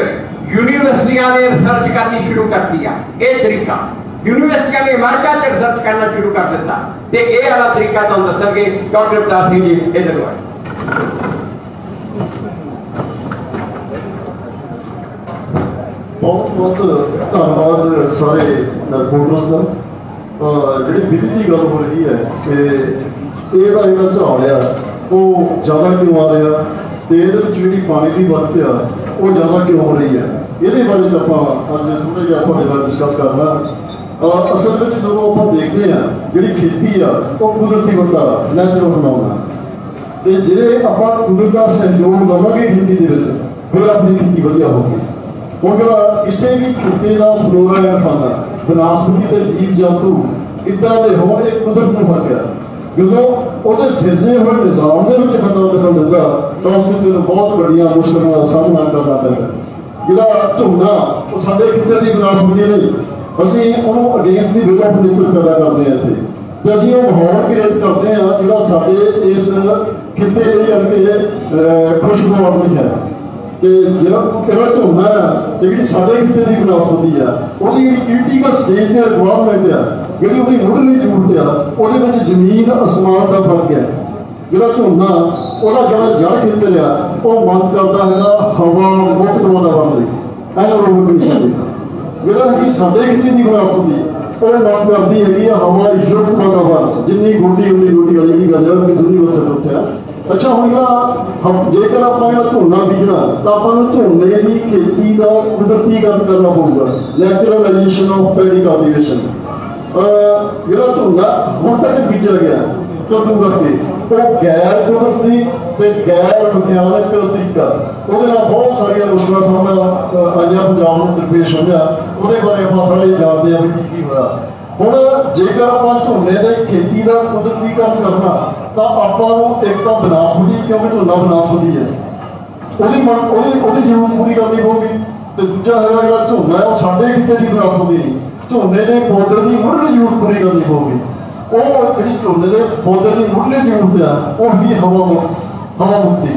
ਯੂਨੀਵਰਸਿਟੀਆਂ ਨੇ ਰਿਸਰਚ ਕਰਨੀ ਸ਼ੁਰੂ ਕਰਤੀ ਆ। ਇਹ ਤਰੀਕਾ ਯੂਨੀਵਰਸਿਟੀਆਂ ਨੇ ਅਮਰੀਕਾ 'ਚ ਰਿਸਰਚ ਕਰਨਾ ਸ਼ੁਰੂ ਕਰ ਦਿੱਤਾ ਤੇ ਇਹ ਵਾਲਾ ਤਰੀਕਾ ਤੁਹਾਨੂੰ ਦੱਸਣਗੇ ਡਾਕਟਰ ਅਵਤਾਰ ਸਿੰਘ ਜੀ। ਇੱਧਰ ਆਓ। ਬਹੁਤ ਬਹੁਤ ਧੰਨਵਾਦ ਸਾਰੇ ਰਿਪੋਰਟਰਸ ਦਾ। ਜਿਹੜੀ ਵਿਧੀ ਦੀ ਗੱਲ ਹੋ ਰਹੀ ਹੈ ਕਿ ਇਹਦਾ ਜਿਹੜਾ ਝਾੜ ਆ ਉਹ ਜ਼ਿਆਦਾ ਕਿਉਂ ਆ ਰਿਹਾ ਤੇ ਇਹਦੇ ਵਿੱਚ ਜਿਹੜੀ ਪਾਣੀ ਦੀ ਵਰਤ ਆ ਉਹ ਜ਼ਿਆਦਾ ਕਿਉਂ ਹੋ ਰਹੀ ਹੈ, ਇਹਦੇ ਬਾਰੇ ਚ ਆਪਾਂ ਅੱਜ ਥੋੜ੍ਹਾ ਜਿਹਾ ਤੁਹਾਡੇ ਨਾਲ ਡਿਸਕਸ ਕਰਨਾ। ਅਸਲ ਵਿੱਚ ਜਦੋਂ ਆਪਾਂ ਦੇਖਦੇ ਹਾਂ ਜਿਹੜੀ ਖੇਤੀ ਆ ਉਹ ਕੁਦਰਤੀ ਵਰਤਾਰਾ ਨੈਚੁਰਲ ਬਣਾਉਣਾ, ਤੇ ਜੇ ਆਪਾਂ ਕੁਦਰਤ ਦਾ ਸਹਿਯੋਗ ਲਵਾਂਗੇ ਖੇਤੀ ਦੇ ਵਿੱਚ ਫਿਰ ਆਪਣੀ ਖੇਤੀ ਵਧੀਆ ਹੋਊਗੀ। ਹੁਣ ਜਿਹੜਾ ਕਿਸੇ ਵੀ ਖੇਤੀ ਦਾ ਫਲੋਰਾ ਐਂਡ ਫਾਨਾ, ਬਨਸਪਤੀ ਤੇ ਜੀਵ ਜੰਤੂ ਇੱਦਾਂ ਦੇ ਹੋਣ, ਇਹ ਕੁਦਰਤ ਨੂੰ ਫਰਕ ਆ। ਜਦੋਂ ਉਹਦੇ ਸਿਰਜੇ ਹੋਏ ਨਿਜ਼ਾਮ ਦੇ ਵਿੱਚ ਬੰਦਾ ਦਖਲ ਦਿੰਦਾ ਤਾਂ ਉਸ ਵਿੱਚ ਬਹੁਤ ਵੱਡੀਆਂ ਮੁਸ਼ਕਲਾਂ ਦਾ ਸਾਹਮਣਾ ਕਰਨਾ ਪੈਂਦਾ। ਜਿਹੜਾ ਝੋਨਾ ਉਹ ਸਾਡੇ ਖੇਤਰ ਦੀ ਬਨਸਪਤੀ ਨਹੀਂ, ਅਸੀਂ ਉਹਨੂੰ against the will of nature ਪੈਦਾ ਕਰਦੇ ਹਾਂ ਇੱਥੇ, ਤੇ ਅਸੀਂ ਉਹ ਮਾਹੌਲ ਕ੍ਰੀਏਟ ਕਰਦੇ ਹਾਂ ਜਿਹੜਾ ਸਾਡੇ ਇਸ ਖਿੱਤੇ ਲਈ ਅੱਗੇ ਖੁਸ਼ਗਵਾਰ ਨਹੀਂ ਹੈ। ਕਿ ਜਿਹੜਾ ਝੋਨਾ ਆ ਜਿਹੜੀ ਸਾਡੇ ਖਿੱਤੇ ਦੀ ਬਨਸਪਤੀ ਆ ਉਹਦੀ ਜਿਹੜੀ ਕ੍ਰਿਟੀਕਲ ਸਟੇਜ ਤੇ ਰਿਕੁਆਇਰਮੈਂਟ ਆ, ਜਿਹੜੀ ਉਹਦੀ ਮੁੱਢਲੀ ਜ਼ਰੂਰਤ ਆ, ਉਹਦੇ ਵਿੱਚ ਜ਼ਮੀਨ ਅਸਮਾਨ ਦਾ ਫਰਕ ਹੈ। ਜਿਹੜਾ ਝੋਨਾ ਉਹਦਾ ਜਿਹੜਾ ਜੜ ਖੇਤਰ ਆ ਉਹ ਮੰਗ ਕਰਦਾ ਹੈਗਾ ਹਵਾ ਮੁਕਤ ਵਾਤਾਵਰਨ ਲਈ, ਐਨਰੋਬਿਕ ਕੰਡੀਸ਼ਨ ਦੀ। ਜਿਹੜਾ ਕਿ ਸਾਡੇ ਖਿੱਤੇ ਦੀ ਬਨਸਪਤੀ ਉਹ ਮੰਗ ਕਰਦੀ ਹੈਗੀ ਆ ਹਵਾ ਯੁਕਤ ਵਾਤਾਵਰਨ, ਜਿੰਨੀ ਗੋਡੀ ਉਨੀ ਗੋਡੀ ਵਾਲੀ ਜਿਹੜੀ ਗੱਲ ਹੈ ਯੂਨੀਵਰਸਲ ਉੱਥੇ ਆ। ਅੱਛਾ, ਹੁਣ ਜਿਹੜਾ ਜੇਕਰ ਆਪਾਂ ਜਿਹੜਾ ਝੋਨਾ ਬੀਜਣਾ ਤਾਂ ਆਪਾਂ ਨੂੰ ਝੋਨੇ ਦੀ ਖੇਤੀ ਦਾ ਕੁਦਰਤੀਕਰਨ ਕਰਨਾ ਪਊਗਾ, ਨੈਚੁਰਲਾਈਜੇਸ਼ਨ ਆਫ ਪੈਡੀ ਕਲਟੀਵੇਸ਼ਨ। ਜਿਹੜਾ ਝੋਨਾ ਹੁਣ ਤੱਕ ਬੀਜਿਆ ਗਿਆ ਕਦੋਂ ਕਰਕੇ ਉਹ ਗੈਰ ਕੁਦਰਤੀ ਤੇ ਗੈਰ ਵਿਗਿਆਨਕ ਤਰੀਕਾ, ਉਹਦੇ ਨਾਲ ਬਹੁਤ ਸਾਰੀਆਂ ਮੁਸ਼ਕਲਾਂ ਸਾਹਮਣੇ ਆਈਆਂ, ਪੰਜਾਬ ਨੂੰ ਦਰਪੇਸ਼ ਹੋਈਆਂ। ਉਹਦੇ ਬਾਰੇ ਆਪਾਂ ਸਾਰੇ ਜਾਣਦੇ ਹਾਂ ਵੀ ਕੀ ਹੋਇਆ। ਹੁਣ ਜੇਕਰ ਆਪਾਂ ਝੋਨੇ ਦੇ ਖੇਤੀ ਦਾ ਕੁਦਰਤੀਕਰਨ ਕਰਨਾ ਤਾਂ ਆਪਾਂ ਨੂੰ ਇੱਕ ਤਾਂ ਬਨਾਸਪਤੀ, ਕਿਉਂਕਿ ਝੋਨਾ ਬਨਾਸਪਤੀ ਹੈ, ਉਹਦੀ ਜ਼ਰੂਰਤ ਪੂਰੀ ਕਰਨੀ ਪਊਗੀ। ਤੇ ਦੂਜਾ ਹੈਗਾ ਜਿਹੜਾ ਝੋਨਾ ਹੈ ਉਹ ਸਾਡੇ ਕਿਤੇ ਦੀ ਬਨਾਸਪਤੀ ਨਹੀਂ, ਝੋਨੇ ਦੇ ਪੌਦੇ ਦੀ ਮੁੱਢਲੀ ਜ਼ਰੂਰਤ ਪੂਰੀ ਕਰਨੀ ਪਊਗੀ। ਉਹ ਜਿਹੜੀ ਝੋਨੇ ਦੇ ਪੌਦੇ ਦੀ ਮੁੱਢਲੀ ਜ਼ਰੂਰਤ ਆ ਉਹ ਹੈਗੀ ਹਵਾ ਮੁਕਤੀ।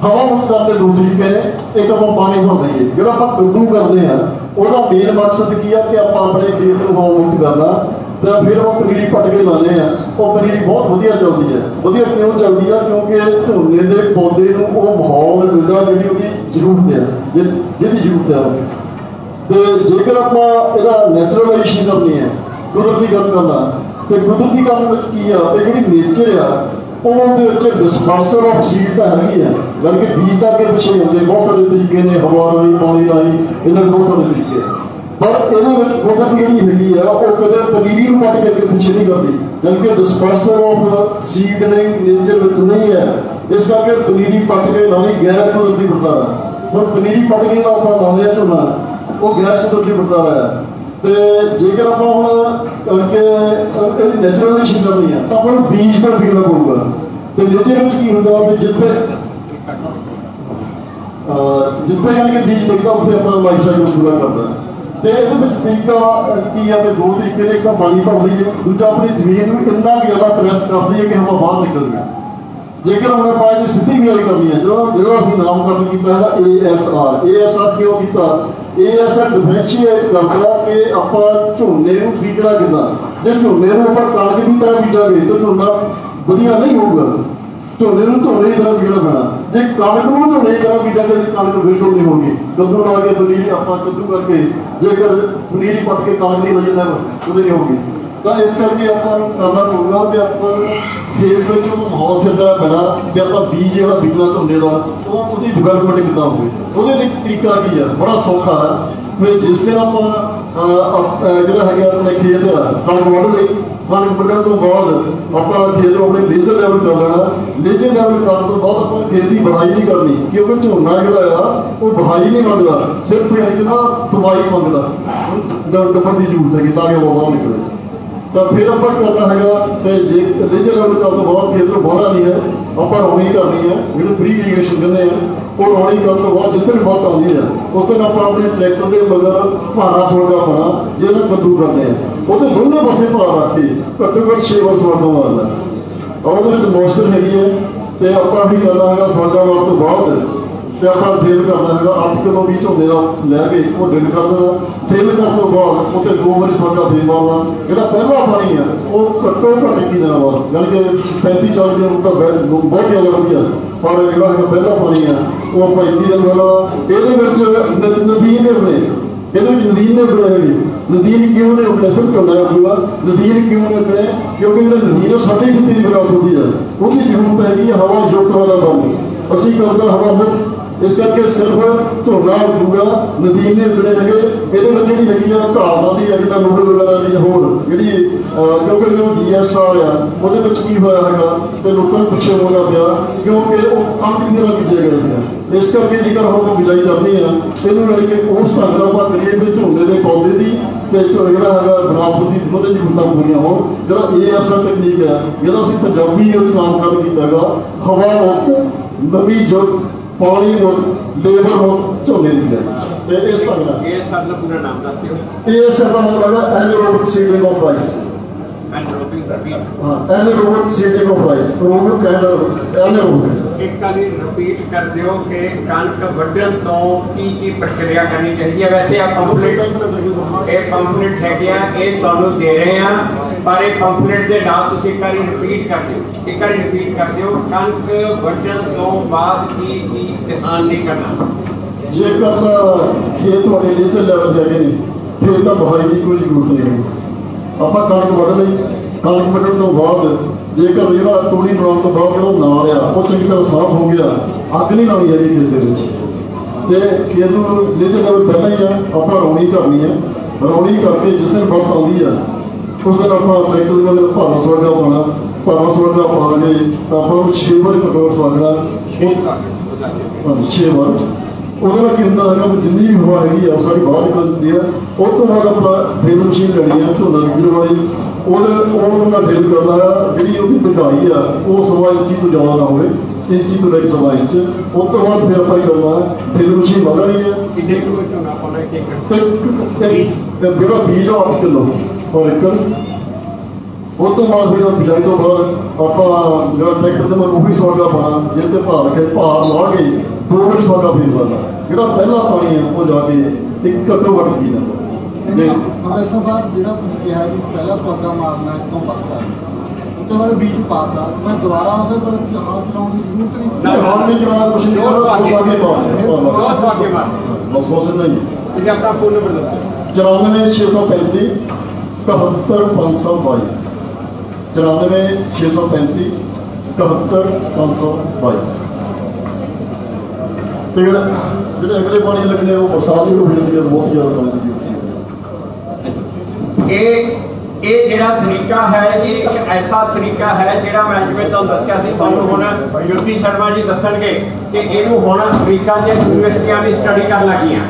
ਹਵਾ ਮੁਕਤ ਕਰਨ ਦੇ ਦੋ ਤਰੀਕੇ ਨੇ। ਇੱਕ ਆਪਾਂ ਪਾਣੀ ਭਰ ਦਈਏ, ਜਿਹੜਾ ਆਪਾਂ ਕੱਦੂ ਕਰਦੇ ਆ ਉਹਦਾ ਮੇਨ ਮਕਸਦ ਕੀ ਆ ਕਿ ਆਪਾਂ ਆਪਣੇ ਖੇਤ ਨੂੰ ਹਵਾ ਮੁਕਤ ਕਰਨਾ। ਤਾਂ ਫਿਰ ਉਹ ਪਨੀਰੀ ਪੱਟ ਕੇ ਲਾਉਂਦੇ ਆ, ਉਹ ਪਨੀਰੀ ਬਹੁਤ ਵਧੀਆ ਚੱਲਦੀ ਹੈ। ਵਧੀਆ ਕਿਉਂ ਚੱਲਦੀ ਆ? ਕਿਉਂਕਿ ਝੋਨੇ ਦੇ ਪੌਦੇ ਨੂੰ ਉਹ ਮਾਹੌਲ ਮਿਲਦਾ ਜਿਹੜੀ ਉਹਦੀ ਜ਼ਰੂਰਤ ਹੈ, ਜਿਹਦੀ ਜ਼ਰੂਰਤ ਹੈ। ਤੇ ਜੇਕਰ ਆਪਾਂ ਇਹਦਾ ਨੈਚੁਰਲਾਈਜੇਸ਼ਨ ਕਰਨੀ ਹੈ, ਕੁਦਰਤੀਕਰਨ ਕਰਨਾ, ਤੇ ਕੁਦਰਤੀਕਰਨ ਵਿੱਚ ਕੀ ਆ, ਇਹ ਜਿਹੜੀ ਨੇਚਰ ਆ ਉਹਦੇ ਵਿੱਚ ਡਿਸਪਰਸਲ ਆਫ ਸੀਡ ਤਾਂ ਹੈਗੀ ਹੈ, ਬਲਕਿ ਬੀਜ ਤਾਂ ਅੱਗੇ ਪਿੱਛੇ ਹੁੰਦੇ ਬਹੁਤ ਸਾਰੇ ਤਰੀਕੇ ਨੇ, ਹਵਾ ਰਾਹੀਂ, ਪਾਣੀ ਰਾਹੀਂ, ਇਹਨਾਂ ਦੇ ਬਹੁਤ ਸਾਰੇ ਤਰੀਕੇ। ਪਰ ਇਹਦੇ ਵਿੱਚ ਕੁਦਰਤ ਜਿਹੜੀ ਹੈਗੀ ਆ ਉਹ ਕਦੇ ਪਨੀਰੀ ਨੂੰ ਪੱਟ ਕੇ ਅੱਗੇ ਪਿੱਛੇ ਨਹੀਂ ਕਰਦੀ, ਬਲਕਿ ਡਿਸਪਰਸਲ ਆਫ ਸੀਡ ਨੇ ਨੇਚਰ ਵਿੱਚ ਨਹੀਂ ਹੈ। ਇਸ ਕਰਕੇ ਪਨੀਰੀ ਪੱਟ ਕੇ ਲਾਉਣੀ ਗੈਰ ਕੁਦਰਤੀ ਵਰਤਾਰਾ। ਹੁਣ ਪਨੀਰੀ ਪੱਟ ਕੇ ਤਾਂ ਆਪਾਂ ਲਾਉਂਦੇ ਆ ਝੋਨਾ, ਉਹ ਗੈਰ ਕੁਦਰਤੀ ਵਰਤਾਰਾ ਹੈ। ਤੇ ਜੇਕਰ ਆਪਾਂ ਹੁਣ ਇਹਦੀ ਨੈਚੁਰਲਾਈਜੇਸ਼ਨ ਕਰਨੀ ਹੈ ਤਾਂ ਆਪਾਂ ਨੂੰ ਬੀਜ ਪਰ ਬੀਜਣਾ ਪਊਗਾ। ਤੇ ਨੇਚਰ ਵਿੱਚ ਕੀ ਹੁੰਦਾ ਵੀ ਜਿੱਥੇ ਯਾਨੀ ਕਿ ਬੀਜ ਲੱਗਦਾ ਉੱਥੇ ਆਪਣਾ ਲਾਈਫ ਸਾਈਕਲ ਪੂਰਾ ਕਰਦਾ। ਤੇ ਇਹਦੇ ਵਿੱਚ ਤਰੀਕਾ ਕੀ ਆ ਕਿ ਦੋ ਤਰੀਕੇ ਨੇ, ਇੱਕ ਤਾਂ ਪਾਣੀ ਭਰ ਲਈਏ, ਦੂਜਾ ਆਪਣੀ ਜ਼ਮੀਨ ਨੂੰ ਇੰਨਾ ਵੀ ਜ਼ਿਆਦਾ ਪ੍ਰੈਸ ਕਰਦੀ ਹੈ ਕਿ ਹਵਾ ਬਾਹਰ ਨਿਕਲ ਜਾਵੇ। ਜੇਕਰ ਹੁਣ ਆਪਾਂ ਇਹਦੀ ਸਿੱਧੀ ਗਰਾਈ ਕਰਨੀ ਹੈ, ਜਿਹੜਾ ਅਸੀਂ ਨਾਮਕਰਨ ਕੀਤਾ ਹੈਗਾ ASR ਕਿਉਂ ਕੀਤਾ? ASR ਡਿਫਰੈਂਸ਼ੀਏਟ ਕਰਦਾ ਕਿ ਆਪਾਂ ਝੋਨੇ ਨੂੰ ਬੀਜਣਾ ਕਿੱਦਾਂ। ਜੇ ਝੋਨੇ ਨੂੰ ਆਪਾਂ ਕਣਕ ਦੀ ਤਰ੍ਹਾਂ ਬੀਜਾਂਗੇ ਤਾਂ ਝੋਨਾ ਵਧੀਆ ਨਹੀਂ ਹੋਊਗਾ, ਝੋਨੇ ਨੂੰ ਝੋਨੇ ਦੀ ਤਰ੍ਹਾਂ ਬੀਜਣਾ ਪੈਣਾ। ਜੇ ਕਣਕ ਨੂੰ ਝੋਨੇ ਦੀ ਤਰ੍ਹਾਂ ਬੀਜਾਂਗੇ ਤਾਂ ਕਣਕ ਬਿਲਕੁਲ ਨਹੀਂ ਹੋਊਗੀ। ਕੱਦੂ ਲਾ ਕੇ ਪਨੀਰੀ ਆਪਾਂ ਕੱਦੂ ਕਰਕੇ ਜੇਕਰ ਪਨੀਰੀ ਪੱਟ ਕੇ ਕਣਕ ਦੀ ਵਜ੍ਹਾ ਨਾਲ ਉਹਦੇ ਨਹੀਂ ਹੋਊਗੀ। ਤਾਂ ਇਸ ਕਰਕੇ ਆਪਾਂ ਨੂੰ ਕਰਨਾ ਪਊਗਾ ਕਿ ਆਪਾਂ ਖੇਤ ਵਿੱਚ ਉਹ ਮਾਹੌਲ ਸਿਰਜਣਾ ਪੈਣਾ ਕਿ ਆਪਾਂ ਬੀਜ ਜਿਹੜਾ ਬੀਜਣਾ ਝੋਨੇ ਦਾ ਉਹਦੀ ਡਿਵੈਲਪਮੈਂਟ ਕਿੱਦਾਂ ਹੋਵੇ। ਉਹਦੇ ਲਈ ਤਰੀਕਾ ਕੀ ਆ? ਬੜਾ ਸੌਖਾ ਹੈ। ਫਿਰ ਜਿਸ ਦਿਨ ਆਪਾਂ ਜਿਹੜਾ ਹੈਗਾ ਆਪਣੇ ਖੇਤ ਕਣਕ ਵੱਢ ਲਈ, ਕਣਕ ਵੱਢਣ ਤੋਂ ਬਾਅਦ ਆਪਾਂ ਖੇਤ ਨੂੰ ਆਪਣੇ ਲੇਜ਼ਰ ਲੈਵਲ ਕਰ ਲੈਣਾ। ਲੇਜ਼ਰ ਲੈਵਲ ਕਰਨ ਤੋਂ ਬਾਅਦ ਆਪਾਂ ਖੇਤ ਦੀ ਵਢਾਈ ਨਹੀਂ ਕਰਨੀ, ਕਿਉਂਕਿ ਝੋਨਾ ਜਿਹੜਾ ਆ ਉਹ ਵਢਾਈ ਨਹੀਂ ਮੰਗਦਾ, ਸਿਰਫ ਇੱਕ ਨਾ ਦਵਾਈ ਮੰਗਦਾ, ਦੱਬਣ ਦੀ ਜ਼ਰੂਰਤ ਹੈਗੀ ਤਾਂ ਕਿ ਉਹ ਬਾਹਰ ਨਿਕਲੇ। ਤਾਂ ਫਿਰ ਆਪਾਂ ਕਰਨਾ ਹੈਗਾ ਤੇ ਜੇ ਲੇਜ਼ਰ ਲੈਵਲ ਕਰਨ ਤੋਂ ਬਾਅਦ ਖੇਤ ਨੂੰ ਵਾਹੁਣਾ ਨਹੀਂ ਹੈ, ਆਪਾਂ ਰੌਣੀ ਕਰਨੀ ਹੈ, ਜਿਹਨੂੰ ਪ੍ਰੀ ਇਰੀਗੇਸ਼ਨ ਕਹਿੰਦੇ ਆ। ਉਹ ਰੌਣੀ ਕਰਨ ਤੋਂ ਬਾਅਦ ਜਿਸ ਦਿਨ ਬਹੁਤ ਆਉਂਦੀ ਹੈ ਉਸ ਦਿਨ ਆਪਾਂ ਆਪਣੇ ਟਰੈਕਟਰ ਦੇ ਮਗਰ ਭਾਰਾ ਸੋਲਦਾ ਪਾਉਣਾ, ਜਿਹਨੂੰ ਕੱਦੂ ਕਰਦੇ ਆ। ਉਹਦੇ ਦੋਨੋਂ ਪਾਸੇ ਭਾਰ ਰੱਖ ਕੇ ਘੱਟੋ ਘੱਟ 6 ਵਾਰ ਸੋਲਦਾ ਮਾਰਨਾ। ਉਹਦੇ ਵਿੱਚ ਮੋਇਸਚਰ ਹੈਗੀ ਹੈ ਤੇ ਆਪਾਂ ਵੀ ਕਰਨਾ ਹੈਗਾ ਸੋਲਦਾ ਮਾਰਨ ਤੋਂ ਬਾਅਦ ਤੇ ਆਪਾਂ ਡਰਿਲ ਕਰਨਾ ਹੈਗਾ 8 ਕਿਲੋ ਵੀ ਝੋਨੇ ਦਾ ਲੈ ਕੇ ਉਹ ਡਰਿਲ ਕਰ ਦੇਣਾ। ਡਰਿਲ ਕਰਨ ਤੋਂ ਬਾਅਦ ਉੱਥੇ 2 ਵਾਰੀ ਸੋਲਦਾ ਫੇਰ ਮਾਰਨਾ। ਜਿਹੜਾ ਪਹਿਲਾ ਪਾਣੀ ਹੈ ਉਹ ਘੱਟੋ ਘੱਟ 21 ਦਿਨਾਂ ਬਾਅਦ, ਯਾਨੀ ਕਿ 35-40 ਦਿਨ ਤਾਂ ਬਹੁਤ ਜ਼ਿਆਦਾ ਵਧੀਆ। ਪਰ ਜਿਹੜਾ ਹੈਗਾ ਪਹਿਲਾ ਪਾਣੀ ਹੈ ਉਹ ਆਪਾਂ 21 ਦਿਨ ਵਾਲਾ। ਇਹਦੇ ਵਿੱਚ ਨਦੀਨ ਨੇ ਬਣੇ, ਇਹਦੇ ਵਿੱਚ ਨਦੀਨ ਨੇ ਬਣੇ ਹੈਗੇ। ਨਦੀਨ ਕਿਉਂ ਨੇ ਆਪਣੇ ਸਿਰ ਝੋਨਾ ਹੋਊਗਾ? ਨਦੀਨ ਕਿਉਂ ਨੇ ਬਣੇ? ਕਿਉਂਕਿ ਜਿਹੜਾ ਨਦੀਨ ਸਾਡੇ ਖੇਤੀ ਦੀ ਵਿਰਾਸਤ ਹੁੰਦੀ ਹੈ, ਉਹਦੀ ਜ਼ਰੂਰਤ ਹੈਗੀ ਹੈ ਹਵਾ ਯੁਕਤ ਵਾਲਾ ਪਾਣੀ। ਅਸੀਂ ਕਰਦਾ ਹਵਾ ਮੁਕਤ, ਇਸ ਕਰਕੇ ਸਿਰਫ ਝੋਨਾ ਉੱਗੂਗਾ। ਨਦੀਨ ਨੇ ਬਣੇ ਹੈਗੇ। ਇਹਦੇ ਵਿੱਚ ਜਿਹੜੀ ਹੈਗੀ ਆ ਘਾਹ ਦੀ ਜਿੱਦਾਂ ਨੂਡਲ ਵਗੈਰਾ ਦੀ ਹੋਰ ਜਿਹੜੀ ਕਿਉਂਕਿ ਜੋ DSR ਆ ਉਹਦੇ ਵਿੱਚ ਕੀ ਹੋਇਆ ਹੈਗਾ ਤੇ ਲੋਕਾਂ ਨੂੰ ਪਿੱਛੇ ਹੋਣਾ ਪਿਆ ਕਿਉਂਕਿ ਉਹ ਕਣਕ ਦੀ ਤਰ੍ਹਾਂ ਬੀਜਿਆ ਗਿਆ ਸੀ। ਇਸ ਕਰਕੇ ਜੇਕਰ ਹੁਣ ਬਿਜਾਈ ਕਰਨੀ ਆ ਇਹਨੂੰ ਯਾਨੀ ਕਿ ਉਸ ਢੰਗ ਨਾਲ ਆਪਾਂ ਕਰੀਏ ਵੀ ਝੋਨੇ ਦੇ ਪੌਦੇ ਦੀ ਤੇ ਜਿਹੜਾ ਹੈਗਾ ਬਨਾਸਪਤੀ ਦੋਨੇ ਦੀ ਜ਼ਰੂਰਤਾਂ ਪੂਰੀਆਂ ਹੋਣ। ਜਿਹੜਾ ASR ਟੈਕਨੀਕ ਹੈ ਜਿਹਦਾ ਅਸੀਂ ਪੰਜਾਬੀ ਵਿੱਚ ਨਾਮਕਰਨ ਕੀਤਾ ਹੈਗਾ ਹਵਾ ਮੁਕਤ, ਨਵੀਂ ਜੁਗ, ਪਾਣੀ ਮੁਕਤ, ਲੇਬਰ ਮੁਕਤ ਝੋਨੇ ਦੀ ਹੈ। ਤੇ ਇਸ ਢੰਗ ਨਾਲ ASR ਦਾ ਪੂਰਾ ਨਾਮ ਦੱਸ ਦਿਓ। ASR ਦਾ ਮਤਲਬ ਹੈ anaerobic seeding of rice. Anaerobic seeding of rice ਉਹਨੂੰ ਕਹਿੰਦਾ ਐਨੇਰੋਬਿਕ। ਇੱਕ ਵਾਰੀ ਰਿਪੀਟ ਕਰ ਦਿਓ ਕਿ ਕਣਕ ਵੱਢਣ ਤੋਂ ਕੀ ਪ੍ਰਕਿਰਿਆ ਕਰਨੀ ਚਾਹੀਦੀ ਹੈ। ਵੈਸੇ ਆ ਪੰਪਲੇਟ ਹੈਗੇ ਆ, ਇਹ ਤੁਹਾਨੂੰ ਦੇ ਰਹੇ ਆ, ਪਰ ਇਹ ਪੰਪਲੇਟ ਦੇ ਨਾਲ ਤੁਸੀਂ ਇੱਕ ਵਾਰੀ ਰਿਪੀਟ ਕਰ ਦਿਓ। ਇੱਕ ਵਾਰੀ ਰਿਪੀਟ ਕਰ ਦਿਓ, ਕਣਕ ਵੱਢਣ ਤੋਂ ਬਾਅਦ ਕੀ ਕਿਸਾਨ ਨਹੀਂ ਕਰਨਾ। ਜੇਕਰ ਖੇਤ ਤੁਹਾਡੇ ਨੀਚੇ ਲੈਵਲ ਹੈਗੇ ਨੇ ਫਿਰ ਤਾਂ ਵਹਾਈ ਦੀ ਕੋਈ ਜ਼ਰੂਰਤ ਨਹੀਂ। ਆਪਾਂ ਕਣਕ ਵੱਢ ਲਈ, ਕਣਕ ਵੱਢਣ ਤੋਂ ਬਾਅਦ ਜੇਕਰ ਜਿਹੜਾ ਤੂੜੀ ਬਣਾਉਣ ਤੋਂ ਬਾਅਦ ਜਿਹੜਾ ਨਾਲ ਆ ਉਹ ਚੰਗੀ ਤਰ੍ਹਾਂ ਸਾਫ਼ ਹੋ ਗਿਆ, ਅੱਗ ਨਹੀਂ ਲਾਉਣੀ ਹੈਗੀ ਖੇਤ ਦੇ ਵਿੱਚ। ਤੇ ਖੇਤ ਨੂੰ ਨੀਚੇ ਲੈਵਲ ਪਹਿਲਾਂ ਹੀ ਆ ਆਪਾਂ ਰੌਣੀ ਕਰਨੀ ਹੈ। ਰੌਣੀ ਕਰਕੇ ਜਿਸ ਦਿਨ ਵਕਤ ਆਉਂਦੀ ਆ ਉਸ ਦਿਨ ਆਪਾਂ ਟਰੈਕਟਰ ਦੇ ਨਾਲ ਭਾਰਾ ਸਵਰਗਾ ਪਾਉਣਾ। ਭਾਰਾ ਸਵਰਗਾ ਪਾ ਕੇ ਆਪਾਂ ਨੂੰ 6 ਵਾਰੀ ਪੈਟਰੋਲ ਸਵਾਗਣਾ। 6 ਵਾਰ ਉਹਦੇ ਨਾਲ ਕੀ ਹੁੰਦਾ ਹੈਗਾ ਵੀ ਜਿੰਨੀ ਵੀ ਹਵਾ ਹੈਗੀ ਆ ਸਾਰੀ ਬਾਹਰ ਨਿਕਲ ਜਾਂਦੀ ਆ। ਉਸ ਤੋਂ ਬਾਅਦ ਆਪਣਾ ਡਰਿਲ ਮਸ਼ੀਨ ਲੈਣੀ ਆ ਝੋਨਾ ਬੀਜਣ ਵਾਲੀ, ਉਹਨੂੰ ਨਾਲ ਡਰਿਲ ਕਰਨਾ ਆ। ਜਿਹੜੀ ਉਹਦੀ ਡੂੰਘਾਈ ਆ ਉਹ 1.25 ਇੰਚੀ ਤੋਂ ਜ਼ਿਆਦਾ ਨਾ ਹੋਵੇ, 1 ਇੰਚੀ ਤੋਂ ਲੈ ਕੇ 1.25 ਇੰਚ। ਉਸ ਤੋਂ ਬਾਅਦ ਫਿਰ ਆਪਾਂ ਕਰਨਾ ਡਰਿਲ ਮਸ਼ੀਨ ਵਧਣੀ ਆ। ਕਿੰਨੇ ਕੁ ਝੋਨਾ ਪਾਉਣਾ ਇੱਕ ਜਿਹੜਾ ਬੀਜ ਆ 8 ਕਿਲੋ ਪਰ ਏਕੜ। ਉਸ ਤੋਂ ਬਾਅਦ ਫਿਰ ਬਿਜਾਈ ਤੋਂ ਬਾਅਦ ਆਪਾਂ ਜਿਹੜਾ ਟਰੈਕਟਰ ਤੇ ਮੈਂ ਉਹੀ ਸਵਾਗਾ ਪਾਉਣਾ, ਜਿਹਦੇ ਤੇ ਭਾਰ ਲਾ ਕੇ 2 ਮਿੰਟ ਸਵਾਗਾ ਫੇਰ ਕਰਨਾ। ਜਿਹੜਾ ਪਹਿਲਾ ਪਾਣੀ ਆ ਉਹ ਜਾ ਕੇ ਇੱਕ ਘੱਟੋ ਘੱਟ ਪੀ ਜਾਂਦਾ। ਪ੍ਰੋਫੈਸਰ ਸਾਹਿਬ, ਜਿਹੜਾ ਤੁਸੀਂ ਕਿਹਾ ਕਿ ਪਹਿਲਾ ਸਵਾਗਾ ਮਾਰਨਾ ਇੱਕੋਂ ਪੱਕਾ, ਉਸ ਤੋਂ ਬਾਅਦ ਬੀਜ ਪਾਤਾ, ਮੈਂ ਦੁਬਾਰਾ ਉਹਦੇ ਪਰ ਹਾਲ ਚਲਾਉਣ ਦੀ ਜ਼ਰੂਰਤ ਨਹੀਂ। ਹਾਲ ਨਹੀਂ ਚਲਾਉਣਾ, ਕੁਛ ਨਹੀਂ ਕਰਨਾ, ਦੋ ਸਵਾਗੇ ਸਵਾਗੇ ਮਾਰ ਬਸ ਨਹੀਂ। ਤੁਸੀਂ ਆਪਣਾ ਫੋਨ ਨੰਬਰ ਦੱਸੋ। 94 635 71 522 94 635 71 522। ਤੇ ਜਿਹੜੇ ਅਗਲੇ ਪਾਣੀ ਲੱਗਣੇ ਉਹ ਬਰਸਾਤ ਸ਼ੁਰੂ ਹੋ ਜਾਂਦੀ ਹੈ, ਬਹੁਤ ਜ਼ਿਆਦਾ ਪਾਣੀ ਦੀ ਜ਼ਰੂਰਤ ਹੈ। ਇਹ ਜਿਹੜਾ ਤਰੀਕਾ ਹੈ ਇਹ ਇੱਕ ਐਸਾ ਤਰੀਕਾ ਹੈ ਜਿਹੜਾ ਮੈਂ ਜਿਵੇਂ ਤੁਹਾਨੂੰ ਦੱਸਿਆ ਸੀ, ਤੁਹਾਨੂੰ ਹੁਣ ਜੋਤੀ ਸ਼ਰਮਾ ਜੀ ਦੱਸਣਗੇ ਕਿ ਇਹਨੂੰ ਹੁਣ ਅਮਰੀਕਾ ਦੀਆਂ ਯੂਨੀਵਰਸਿਟੀਆਂ ਵੀ ਸਟੱਡੀ ਕਰਨ ਲੱਗੀਆਂ।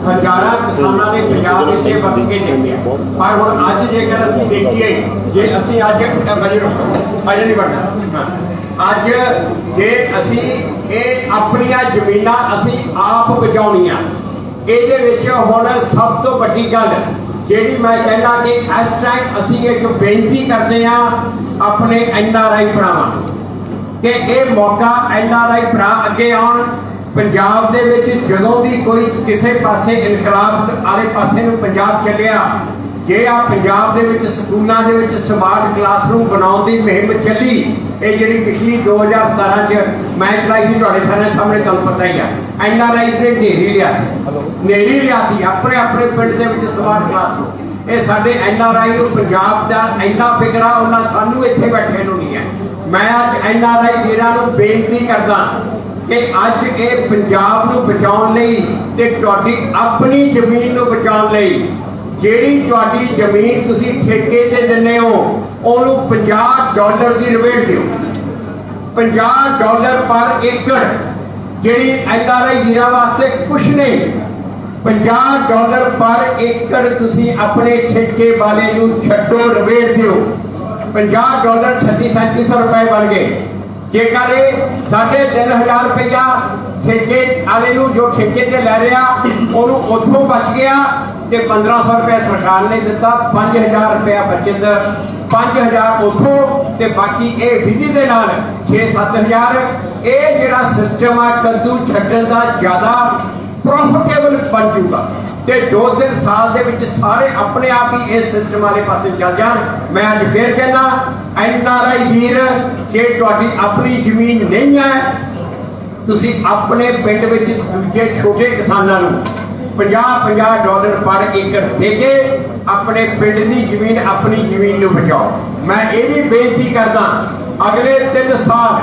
ਹਜ਼ਾਰਾਂ ਕਿਸਾਨਾਂ ਦੇ ਪੰਜਾਬ ਵਿੱਚ ਇਹ ਵਰਤ ਕੇ ਦੇਖਦੇ ਆ। ਪਰ ਹੁਣ ਅੱਜ ਜੇਕਰ ਅਸੀਂ ਦੇਖੀਏ, ਜੇ ਅਸੀਂ ਅੱਜ ਅਜੇ ਨਹੀਂ ਬਣਨਾ, ਅੱਜ ਜੇ ਅਸੀਂ ਇਹ ਆਪਣੀਆਂ ਜ਼ਮੀਨਾਂ ਅਸੀਂ ਆਪ ਬਚਾਉਣੀਆਂ, ਇਹਦੇ ਵਿੱਚ ਹੁਣ ਸਭ ਤੋਂ ਵੱਡੀ ਗੱਲ ਜਿਹੜੀ ਮੈਂ ਕਹਿੰਦਾ ਕਿ ਇਸ ਟਾਈਮ ਅਸੀਂ ਇੱਕ ਬੇਨਤੀ ਕਰਦੇ ਹਾਂ ਆਪਣੇ NRI ਭਰਾਵਾਂ ਕਿ ਇਹ ਮੌਕਾ NRI ਭਰਾ ਅੱਗੇ ਆਉਣ। ਪੰਜਾਬ ਦੇ ਵਿੱਚ ਜਦੋਂ ਵੀ ਕੋਈ ਕਿਸੇ ਪਾਸੇ ਇਨਕਲਾਬ ਵਾਲੇ ਪਾਸੇ ਨੂੰ ਪੰਜਾਬ ਚੱਲਿਆ, ਜੇ ਆ ਪੰਜਾਬ ਦੇ ਵਿੱਚ ਸਕੂਲਾਂ ਦੇ ਵਿੱਚ ਸਮਾਰਟ ਕਲਾਸਰੂਮ ਬਣਾਉਣ ਦੀ ਮੁਹਿੰਮ ਚੱਲੀ, ਇਹ ਜਿਹੜੀ ਪਿਛਲੀ 2017 ਚ ਮੈਂ ਚਲਾਈ ਸੀ, ਤੁਹਾਡੇ ਸਾਹਮਣੇ ਤੁਹਾਨੂੰ ਪਤਾ ਹੀ ਆ, NRI ਨੇ ਨੇਰੀ ਲਿਆਤੀ ਆਪਣੇ ਆਪਣੇ ਪਿੰਡ ਦੇ ਵਿੱਚ ਸਮਾਰਟ ਕਲਾਸਰੂਮ। ਇਹ ਸਾਡੇ NRI ਨੂੰ ਪੰਜਾਬ ਦਾ ਇੰਨਾ ਫਿਕਰ ਆ, ਉਹਨਾਂ ਸਾਨੂੰ ਇੱਥੇ ਬੈਠੇ ਨੂੰ ਨਹੀਂ ਹੈ। ਮੈਂ ਅੱਜ NRI ਵੀਰਾਂ ਨੂੰ ਬੇਨਤੀ ਕਰਦਾ ਕਿ ਅੱਜ ਇਹ ਪੰਜਾਬ ਨੂੰ ਬਚਾਉਣ ਲਈ ਤੇ ਤੁਹਾਡੀ ਆਪਣੀ ਜ਼ਮੀਨ ਨੂੰ ਬਚਾਉਣ ਲਈ, ਜਿਹੜੀ ਤੁਹਾਡੀ ਜ਼ਮੀਨ ਤੁਸੀਂ ਠੇਕੇ ਤੇ ਦਿੰਦੇ ਹੋ ਉਹਨੂੰ $50 ਦੀ ਰਿਬੇਟ ਦਿਓ। $50 ਪਰ ਏਕੜ, ਜਿਹੜੀ NRI ਵੀਰਾਂ ਵਾਸਤੇ ਕੁਛ ਨਹੀਂ। $50 ਪਰ ਏਕੜ ਤੁਸੀਂ ਆਪਣੇ ਠੇਕੇ ਵਾਲੇ ਨੂੰ ਛੱਡੋ, ਰਿਬੇਟ ਦਿਓ। $50 $3600 ਰੁਪਏ ਬਣ ਗਏ। ਜੇਕਰ 3,500 ਰੁਪਇਆ ਠੇਕੇ ਵਾਲੇ ਨੂੰ ਜੋ ਠੇਕੇ ਤੇ ਲੈ ਰਿਹਾ ਉਹਨੂੰ ਉੱਥੋਂ ਬਚ ਗਿਆ ਤੇ 1500 ਰੁਪਏ ਸਰਕਾਰ ਨੇ ਦਿੱਤਾ, 5000 ਰੁਪਇਆ ਬਚਤ, 5000 ਉੱਥੋਂ ਤੇ ਬਾਕੀ ਇਹ ਵਿਧੀ ਦੇ ਨਾਲ 6-7000। ਇਹ ਜਿਹੜਾ ਸਿਸਟਮ ਆ ਕੱਦੂ ਛੱਡਣ ਦਾ ਜ਼ਿਆਦਾ ਪ੍ਰੋਫਿਟੇਬਲ ਬਣ ਜੂਗਾ ਤੇ 2-3 ਸਾਲ ਦੇ ਵਿੱਚ ਸਾਰੇ ਆਪਣੇ ਆਪ ਹੀ ਇਸ ਸਿਸਟਮ ਵਾਲੇ ਪਾਸੇ ਚੱਲ ਜਾਣ। ਮੈਂ ਅੱਜ ਫੇਰ ਕਹਿੰਦਾ NRI ਵੀਰ, ਜੇ ਤੁਹਾਡੀ ਆਪਣੀ ਜ਼ਮੀਨ ਨਹੀਂ ਹੈ, ਤੁਸੀਂ ਆਪਣੇ ਪਿੰਡ ਵਿੱਚ ਦੂਜੇ ਛੋਟੇ ਕਿਸਾਨਾਂ ਨੂੰ $50 ਪਰ ਏਕੜ ਦੇ ਕੇ ਆਪਣੇ ਪਿੰਡ ਦੀ ਜ਼ਮੀਨ, ਆਪਣੀ ਜ਼ਮੀਨ ਨੂੰ ਬਚਾਓ। ਮੈਂ ਇਹ ਵੀ ਬੇਨਤੀ ਕਰਦਾ, ਅਗਲੇ 3 ਸਾਲ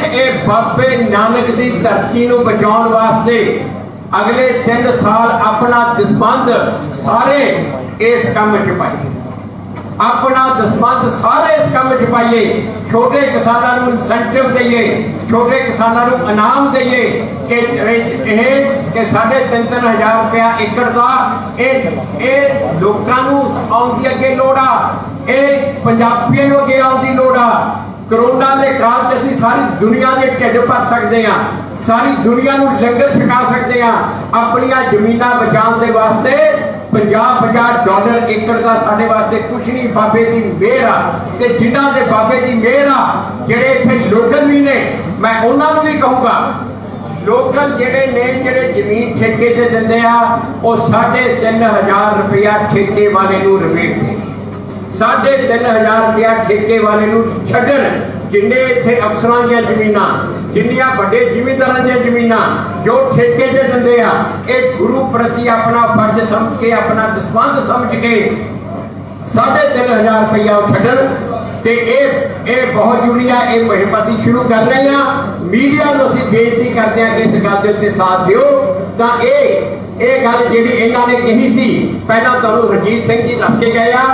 ਇਹ ਬਾਬੇ ਨਾਨਕ ਦੀ ਧਰਤੀ ਨੂੰ ਬਚਾਉਣ ਵਾਸਤੇ ਅਗਲੇ 3 ਸਾਲ ਆਪਣਾ ਦਸਵੰਧ ਸਾਰੇ ਇਸ ਕੰਮ 'ਚ ਪਾਈਏ, ਆਪਣਾ ਦਸਵੰਧ ਸਾਰੇ ਇਸ ਕੰਮ 'ਚ ਪਾਈਏ। ਛੋਟੇ ਕਿਸਾਨਾਂ ਨੂੰ ਇਨਸੈਂਟਿਵ ਦਈਏ, ਛੋਟੇ ਕਿਸਾਨਾਂ ਨੂੰ ਇਨਾਮ ਦਈਏ ਕਿ ਇਹ 3,500 ਰੁਪਇਆ ਏਕੜ ਦਾ ਇਹ ਲੋਕਾਂ ਨੂੰ ਆਉਣ ਦੀ ਅੱਗੇ ਲੋੜ ਆ, ਇਹ ਪੰਜਾਬੀਆਂ ਨੂੰ ਅੱਗੇ ਆਉਣ ਦੀ ਲੋੜ ਆ। ਕਰੋਨਾ ਦੇ ਕਾਲ 'ਚ ਅਸੀਂ ਸਾਰੀ ਦੁਨੀਆ ਦੇ ਢਿੱਡ ਭਰ ਸਕਦੇ ਹਾਂ, ਸਾਰੀ ਦੁਨੀਆ ਨੂੰ ਲੰਗਰ ਛਕਾ ਸਕਦੇ ਹਾਂ। ਆਪਣੀਆਂ ਜ਼ਮੀਨਾਂ ਬਚਾਉਣ ਦੇ ਵਾਸਤੇ $50 ਏਕੜ ਦਾ ਸਾਡੇ ਵਾਸਤੇ ਕੁਛ ਨਹੀਂ, ਬਾਬੇ ਦੀ ਮਿਹਰ ਆ। ਤੇ ਜਿਨ੍ਹਾਂ ਦੇ ਬਾਬੇ ਦੀ ਮਿਹਰ ਆ, ਜਿਹੜੇ ਇੱਥੇ ਲੋਕਲ ਵੀ ਨੇ, ਮੈਂ ਉਹਨਾਂ ਨੂੰ ਵੀ ਕਹੂੰਗਾ, ਲੋਕਲ ਜਿਹੜੇ ਨੇ ਜਿਹੜੇ ਜ਼ਮੀਨ ਠੇਕੇ ਤੇ ਦਿੰਦੇ ਆ, ਉਹ 3,500 ਰੁਪਇਆ ਠੇਕੇ ਵਾਲੇ ਨੂੰ ਰਿਬੇਟ ਦੇ, 3,500 ਰੁਪਇਆ ਠੇਕੇ ਵਾਲੇ ਨੂੰ ਛੱਡਣ। ਜਿੰਨੇ ਇੱਥੇ ਅਫਸਰਾਂ ਦੀਆਂ ਜ਼ਮੀਨਾਂ, ਜਿੰਨੀਆਂ ਵੱਡੇ ਜ਼ਿਮੀਂਦਾਰਾਂ ਦੀਆਂ ਜ਼ਮੀਨਾਂ ਜੋ ਠੇਕੇ ਤੇ ਦਿੰਦੇ ਆ, ਇਹ ਗੁਰੂ ਪ੍ਰਤੀ ਆਪਣਾ ਫਰਜ਼ ਸਮਝ ਕੇ, ਆਪਣਾ ਦਸਵੰਧ ਸਮਝ ਕੇ 3,500 ਰੁਪਇਆ ਛੱਡਣ। ਤੇ ਇਹ ਬਹੁਤ ਜ਼ਰੂਰੀ ਆ। ਇਹ ਮੁਹਿੰਮ ਅਸੀਂ ਸ਼ੁਰੂ ਕਰ ਰਹੇ ਹਾਂ। ਮੀਡੀਆ ਨੂੰ ਅਸੀਂ ਬੇਨਤੀ ਕਰਦੇ ਹਾਂ ਕਿ ਇਸ ਗੱਲ ਦੇ ਉੱਤੇ ਸਾਥ ਦਿਓ। ਤਾਂ ਇਹ ਗੱਲ ਜਿਹੜੀ ਇਹਨਾਂ ਨੇ ਕਹੀ ਸੀ, ਪਹਿਲਾਂ ਤੁਹਾਨੂੰ ਰਣਜੀਤ ਸਿੰਘ ਜੀ ਦੱਸ ਕੇ ਗਏ ਆ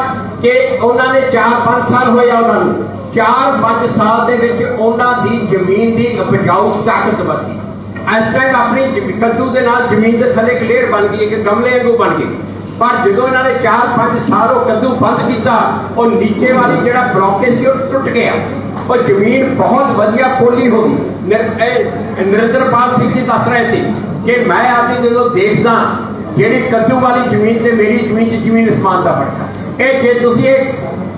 ਕਿ ਉਹਨਾਂ ਨੇ 4-5 ਸਾਲ ਹੋਏ ਆ ਉਹਨਾਂ ਨੂੰ 4-5 साल ਦੇ ਵਿੱਚ ਉਹਨਾਂ ਦੀ ਜ਼ਮੀਨ ਦੀ ਉਪਜਾਊ ਤਾਕਤ ਵਧੀ। ਇਸ ਟਾਈਮ ਆਪਣੀ ਕੱਦੂ ਦੇ ਨਾਲ ਜ਼ਮੀਨ ਦੇ ਥੱਲੇ ਕਲੇਰ ਬਣ ਗਈ, ਇੱਕ ਗਮਲੇ ਵਾਂਗੂ ਬਣ ਗਈ। पर जो इन्होंने 4-5 साल वो कद्दू बंद किया, और नीचे वाली जो ब्लॉकेज से टुट गया, और जमीन बहुत वधिया पोली हो गई। नरेंद्रपाल सिंह जी दस रहे थे कि मैं आपकी जो देखदा जी कद्दू वाली जमीन से मेरी जमीन आसमान का फर्क है। जे तुम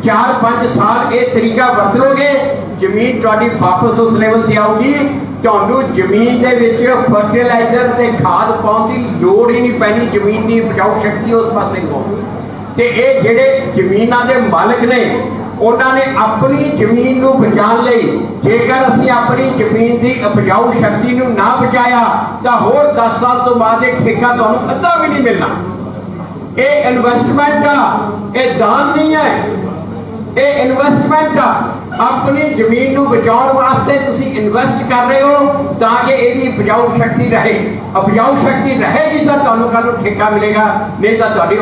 4-5 साल ये तरीका वरत लोगे, जमीन तुहाडी वापस उस लेवल से आऊगी। ਤੁਹਾਨੂੰ ਜ਼ਮੀਨ ਦੇ ਵਿੱਚ ਫਰਟੀਲਾਈਜ਼ਰ ਤੇ ਖਾਦ ਪਾਉਣ ਦੀ ਲੋੜ ਹੀ ਨਹੀਂ ਪੈਣੀ, ਜ਼ਮੀਨ ਦੀ ਉਪਜਾਊ ਸ਼ਕਤੀ ਉਸ ਪਾਸੇ ਹੋਊਗੀ। ਤੇ ਇਹ ਜਿਹੜੇ ਜ਼ਮੀਨਾਂ ਦੇ ਮਾਲਕ ਨੇ ਉਹਨਾਂ ਨੇ ਆਪਣੀ ਜ਼ਮੀਨ ਨੂੰ ਬਚਾਉਣ ਲਈ, ਜੇਕਰ ਅਸੀਂ ਆਪਣੀ ਜ਼ਮੀਨ ਦੀ ਉਪਜਾਊ ਸ਼ਕਤੀ ਨੂੰ ਨਾ ਬਚਾਇਆ ਤਾਂ ਹੋਰ 10 ਸਾਲ ਤੋਂ ਬਾਅਦ ਇਹ ਠੇਕਾ ਤੁਹਾਨੂੰ ਅੱਧਾ ਵੀ ਨਹੀਂ ਮਿਲਣਾ। ਇਹ ਇਨਵੈਸਟਮੈਂਟ ਆ, ਇਹ ਦਾਨ ਨਹੀਂ ਹੈ, ਇਹ ਇਨਵੈਸਟਮੈਂਟ ਆ। अपनी जमीन को बचाने वास्ते तुसी इन्वेस्ट कर रहे हो ताकि यदि उपजाऊ शक्ति रहे। उपजाऊ शक्ति रहेगी तो तुहानू कल ठेका मिलेगा, नहीं तो तुहाडी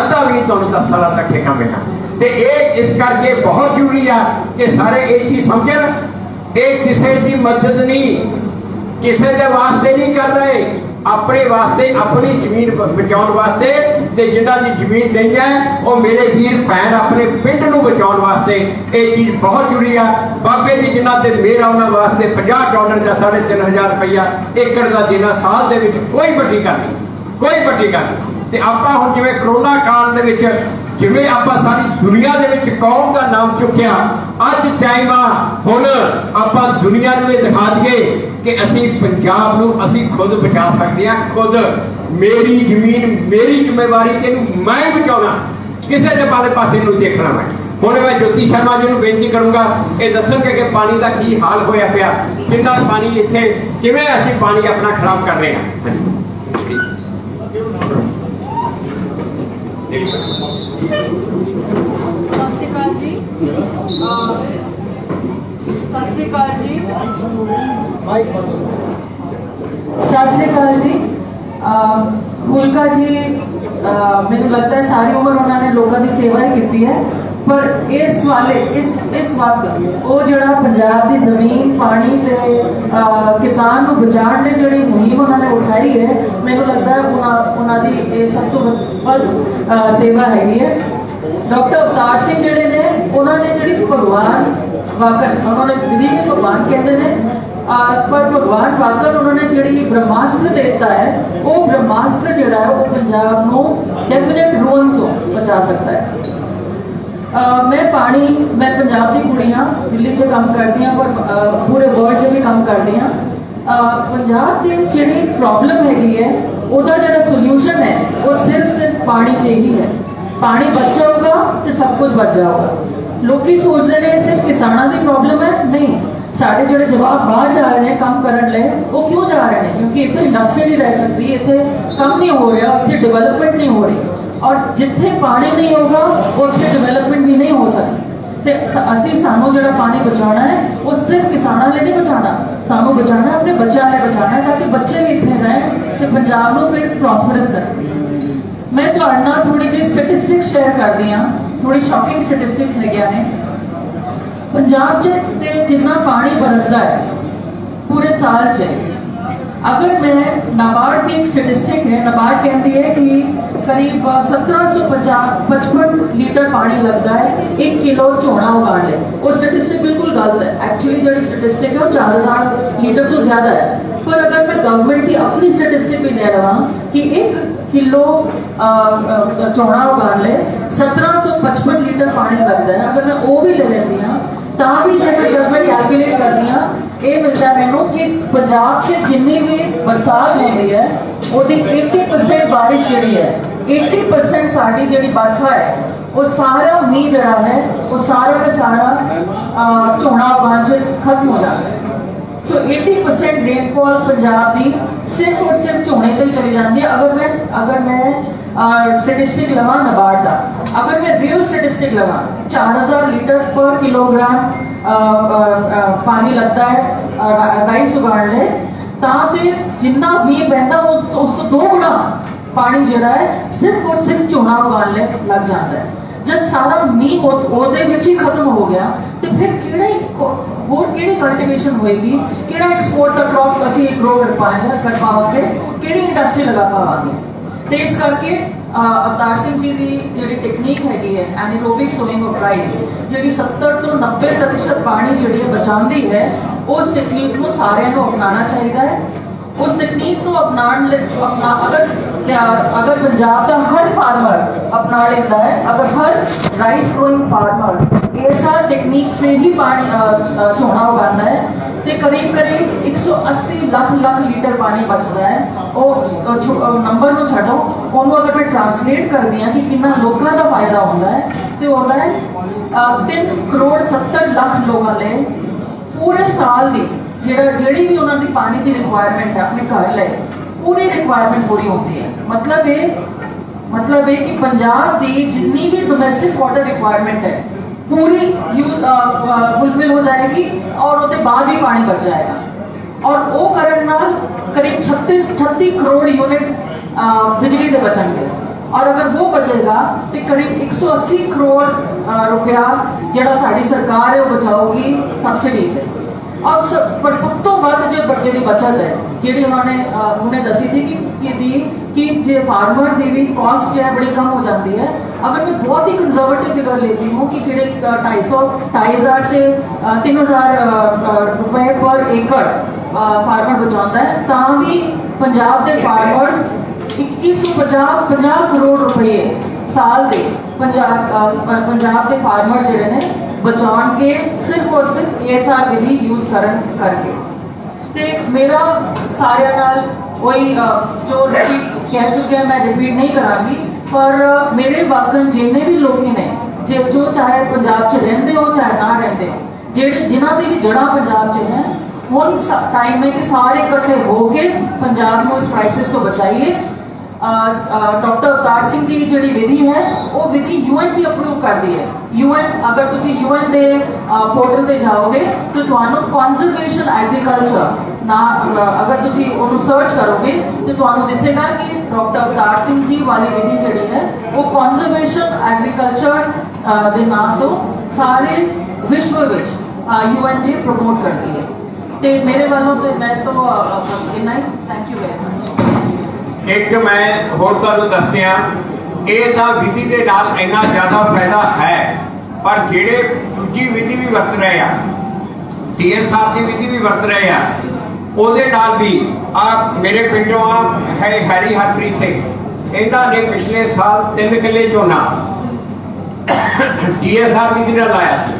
अद्धा भी नहीं तुहानू 10 साल तक ठेका मिलना। तो ये इस करके बहुत जरूरी है कि सारे ये चीज समझन, ये किसी की मदद नहीं, किसी के वास्ते नहीं कर रहे, अपने वास्ते, अपनी जमीन बचाने वास्ते। ते जिन्हां दी जमीन नहीं है वो मेरे वीर भैन अपने पिंड नूं बचाने वास्ते ये चीज बहुत जरूरी है। बाबे दी जिन्हां ते मेरा उन्हां वास्ते $50 या ₹3500 एकड़ का देना साल दे विच कोई वड्डी गल नहीं, कोई वड्डी गल नहीं। ते आपां हुण जिवें करोना काल दे विच जिवें आपां सारी दुनिया दे विच कौम दा नाम चुक्या, अज टाइम आ हुण आपां दुनिया नूं ये दिखा दईए कि असी पंजाब नूं असी खुद बचा सकते हैं। खुद मेरी जमीन मेरी जिम्मेवारी, तेनू मैं बचाना, किसी के वाले पासे नूं देखना। मैं हुण मैं ज्योति शर्मा जी नूं बेनती करूंगा ये दसणगे कि पानी का की हाल होया पिया, कितना पानी इत्थे किवें असीं पानी अपना खराब कर रहे हैं। सत श्री अकाल जी। फुलका जी मैनूं लगता है सारी उम्र उन्होंने लोगों की सेवा ही की है, पर इस वाले इस वक्त वो जिहड़ा पंजाब की जमीन पानी ते किसान को बचाने की जिहड़ी मुहिम उन्होंने उठाई है, मैनूं लगता है उन्होंने सब तो वध सेवा हैगी है। डॉक्टर अवतार सिंह जिहड़े ने उन्होंने जिहड़ी भगवान वाकन, उन्होंने विधि में भगवान कहते हैं, पर भगवान वाकन उन्होंने जिहड़ी ब्रह्मास्त्र देता है, वो ब्रह्मास्त्र जिहड़ा है वो पंजाब को डेफिनेट रुइन तो बचा सकता है। मैं पंजाब की कुड़ियां दिल्ली से काम करती हैं, पर पूरे वर्ल्ड से भी काम करती हैं। पंजाब की जिहड़ी प्रॉब्लम हैगी है उसका जिहड़ा सोल्यूशन है वो सिर्फ पानी से ही है। पानी बच जाऊगा तो सब कुछ बच जाऊगा। लोग सोचते हैं सिर्फ किसानों की प्रॉब्लम है, नहीं। साढ़े जो जवाब बाहर जा रहे हैं काम करने लिए, वो क्यों जा रहे हैं? क्योंकि इतने इंडस्ट्री नहीं रह सकती, इतने कम नहीं हो रहा, इतनी डेवलपमेंट नहीं हो रही, और जिथे पानी नहीं होगा उत्थे डेवलपमेंट भी नहीं हो सकती। तो असी सानू जो पानी बचाना है वो सिर्फ किसानों लिए नहीं बचाना, सानू बचाना है अपने बच्चों लिए बचाना है, ताकि बच्चे भी इतने रहें तो पंजाब को फिर प्रॉस्परस करें। मैं तुहाडे नाल थोड़ी जी स्टैटिस्टिक्स शेयर करती हाँ, थोड़ी शॉकिंग स्टैटिस्टिक्स लगिया ने। पंजाब च जितना पानी बरसता है पूरे साल च, अगर मैं नाबार्ड की एक स्टैटिस्टिक है, नाबार्ड कहती है कि करीब 1755 लीटर पानी लगता है 1 किलो झोना उगाने। वो स्टैटिस्टिक बिल्कुल गलत है। एक्चुअली जो स्टैटिस्टिक है वो 4000 लीटर तो ज्यादा है, पर अगर मैं गवर्नमेंट की अपनी स्टैटिस्टिक भी दे रहा हूँ कि 1 किलो झोना उगाने 1755 लीटर पानी लगता है, अगर मैं वो भी ले लेती हूँ भी जब मैं कैलकुलेट करती हूँ ये मिलता है मैनू कि पंजाब से जिन्नी भी बरसात होती है वो 80% बारिश जी है, 80% साड़ी जी बरखा है वो सारा मीह जरा है वो सारा का सारा झोना उगान से खत्म हो जाता है। सो 80% रेनफॉल पंजाब की सिर्फ और सिर्फ झोने से चली जाती है। अगर मैं स्टेटिस्टिक लगा नाबार्ड का, अगर मैं रियल स्टेटिस्टिक लगा 4000 लीटर पर किलोग्राम पानी लगता है राइस उगाने ताकि जिन्ना भी बहता वो उसको 2 गुना पानी जरा है सिर्फ और सिर्फ झोना उगाने लग जाता है। जब सारा मीह ਉਹਦੇ ਵਿੱਚ ਹੀ खत्म हो गया तो फिर ਕਿਹੜੇ ਹੋਰ ਕਿਹੜੀ ਕਲਟੀਵੇਸ਼ਨ ਹੋਏਗੀ, ਕਿਹੜਾ ਐਕਸਪੋਰਟ ਦਾ ਕ੍ਰੌਪ ਅਸੀਂ ਗਰੋ ਕਰ ਪਾਵਾਂਗੇ, ਕਿਹੜੀ ਇੰਡਸਟਰੀ ਲਗਾ ਪਾਵਾਂਗੇ। ਤੇ ਇਸ ਕਰਕੇ ਅਵਤਾਰ ਸਿੰਘ ਜੀ ਦੀ ਜਿਹੜੀ ਟੈਕਨੀਕ ਹੈਗੀ ਹੈ ਐਨਾਰੋਬਿਕ ਸੋਇੰਗ ਆਫ ਰਾਈਸ, ਜਿਹੜੀ 70 ਤੋਂ 90% ਪਾਣੀ ਜਿਹੜੀ ਬਚਾਉਂਦੀ ਹੈ, ਉਸ ਟੈਕਨੀਕ ਨੂੰ ਸਾਰਿਆਂ ਨੂੰ ਅਪਣਾਉਣਾ ਚਾਹੀਦਾ ਹੈ। उस तकनीक को अगर पंजाब का हर फार्मर अपना लेता है, अगर हर राइस ग्रोइंग फार्मर ऐसा टेक्निक से ही पानी सोना उगाना है तो करीब 180 लाख लीटर पानी बचता है। वो नंबर को छो उन्होंने अगर मैं ट्रांसलेट कर दिया कि कितना लोगों का फायदा होता है तो होता है 3 करोड़ 70 लाख लोगों ने पूरे साल की ਜਿਹੜੀ ਵੀ ਉਹਨਾਂ ਦੀ ਪਾਣੀ ਦੀ ਰਿਕੁਆਇਰਮੈਂਟ ਹੈ ਆਪਣੇ ਘਰ ਲਈ ਪੂਰੀ ਰਿਕੁਆਇਰਮੈਂਟ ਪੂਰੀ ਹੁੰਦੀ ਹੈ। ਮਤਲਬ ਇਹ ਕਿ ਪੰਜਾਬ ਦੀ ਜਿੰਨੀ ਵੀ ਡੋਮੈਸਟਿਕ ਵਾਟਰ ਰਿਕੁਆਇਰਮੈਂਟ ਹੈ पूरी फुलफिल हो जाएगी और उसके बाद भी पानी बच जाएगा। और वो करने नाल करीब 36 करोड़ यूनिट बिजली के बचेंगे और अगर वो बचेगा तो करीब 180 करोड़ रुपया जो साड़ी सरकार है वो बचाओगी सब्सिडी पे। और सब तो वध जो बच्चे की बचत है जी उन्होंने उन्हें दसी थी कि जो फार्मर की भी कॉस्ट जो है बड़ी कम हो जाती है। अगर मैं बहुत ही कंजर्वेटिव फिगर लेती हूँ कि 2,500 से 3,000 रुपए पर एकड़ फार्मर बचाता है तो भी पंजाब के फार्मर्स 2150 करोड़ रुपये साल के पंजाब के फार्मर जोड़े ने बचाने के सिर्फ और सिर्फ ASR विधि यूज करके। ते मेरा सारे नाल वही जो रिपीट कह चुके हैं मैं रिपीट नहीं करांगी, पर मेरे वाकन जिन्हें भी लोग ने जो चाहे पंजाब च रहते हो चाहे ना रहते जेडे जिन्हों की भी जड़ा पंजाब च हैं हुण टाइम है कि सारे इकट्ठे होकर पंजाब को इस क्राइसिस तो बचाइए। डॉक्टर अवतार सिंह की जी विधि है वो विधि UN भी अप्रूव कर दी है। UN अगर तुम UN के पोर्टल पे जाओगे तो तुहानू कॉन्जरवेशन एग्रीकल्चर ना अगर तुम सर्च करोगे तो तुहानू दिसेगा कि डॉक्टर अवतार सिंह जी वाली विधि जी है वो कॉन्जरवेशन एग्रीकल्चर के नाम तो सारे विश्व विच UN जी प्रमोट करती है। तो मेरे वालों तो मैं तो बस इतना ही। Thank you very much. एक मैं होर तुहानू दस्सिया ये तो विधि के नाल इन्ना ज्यादा फायदा है, पर जेड़े दूजी विधि भी वरत रहे हैं DSR की विधि भी वरत रहे हैं उसदे नाल भी मेरे पिंडों है हैरी हरप्रीत सिंह इन्हां ने पिछले साल 3 किले झोना DSR विधि नाल लाया सी।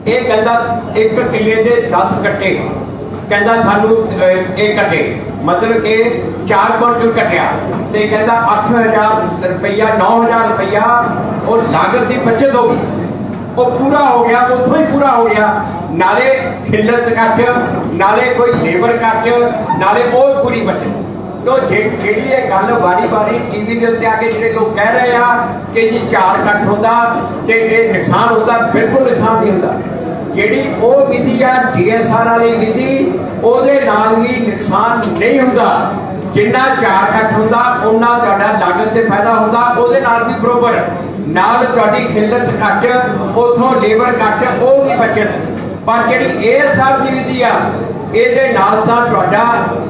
ये कहता 1 किले के 10 कट्टे कहता सानू ये कटे मतलब कि 4 क्विंटल कटिया तो कहता 8,000 रुपया 9,000 रुपया और लागत की बचत होगी। वो पूरा हो गया उतों ही पूरा हो गया, नाले खिलत कट नाले कोई लेबर कट नाले और पूरी बचत। तो जी गल बारी बारी टीवी के उत्ते आके जो लोग कह रहे हैं कि जी 4 कट होता तो ये नुकसान होता, बिल्कुल नुकसान नहीं होता। जी वो विधि आ DSR वाली विधि ਉਹਦੇ ਨਾਲ भी नुकसान नहीं होता। जिन्ना 4 कट होता उन्ना तुहाडा लागत ते फायदा होता, ਉਹਦੇ ਨਾਲ भी बरोबर नाल तुहाडी खिलत घट उथों लेबर घट ਉਹਦੀ बचत। पर जिहड़ी ASR की विधि आ ਇਹਦੇ ਨਾਲ ਤਾਂ ਤੁਹਾਡਾ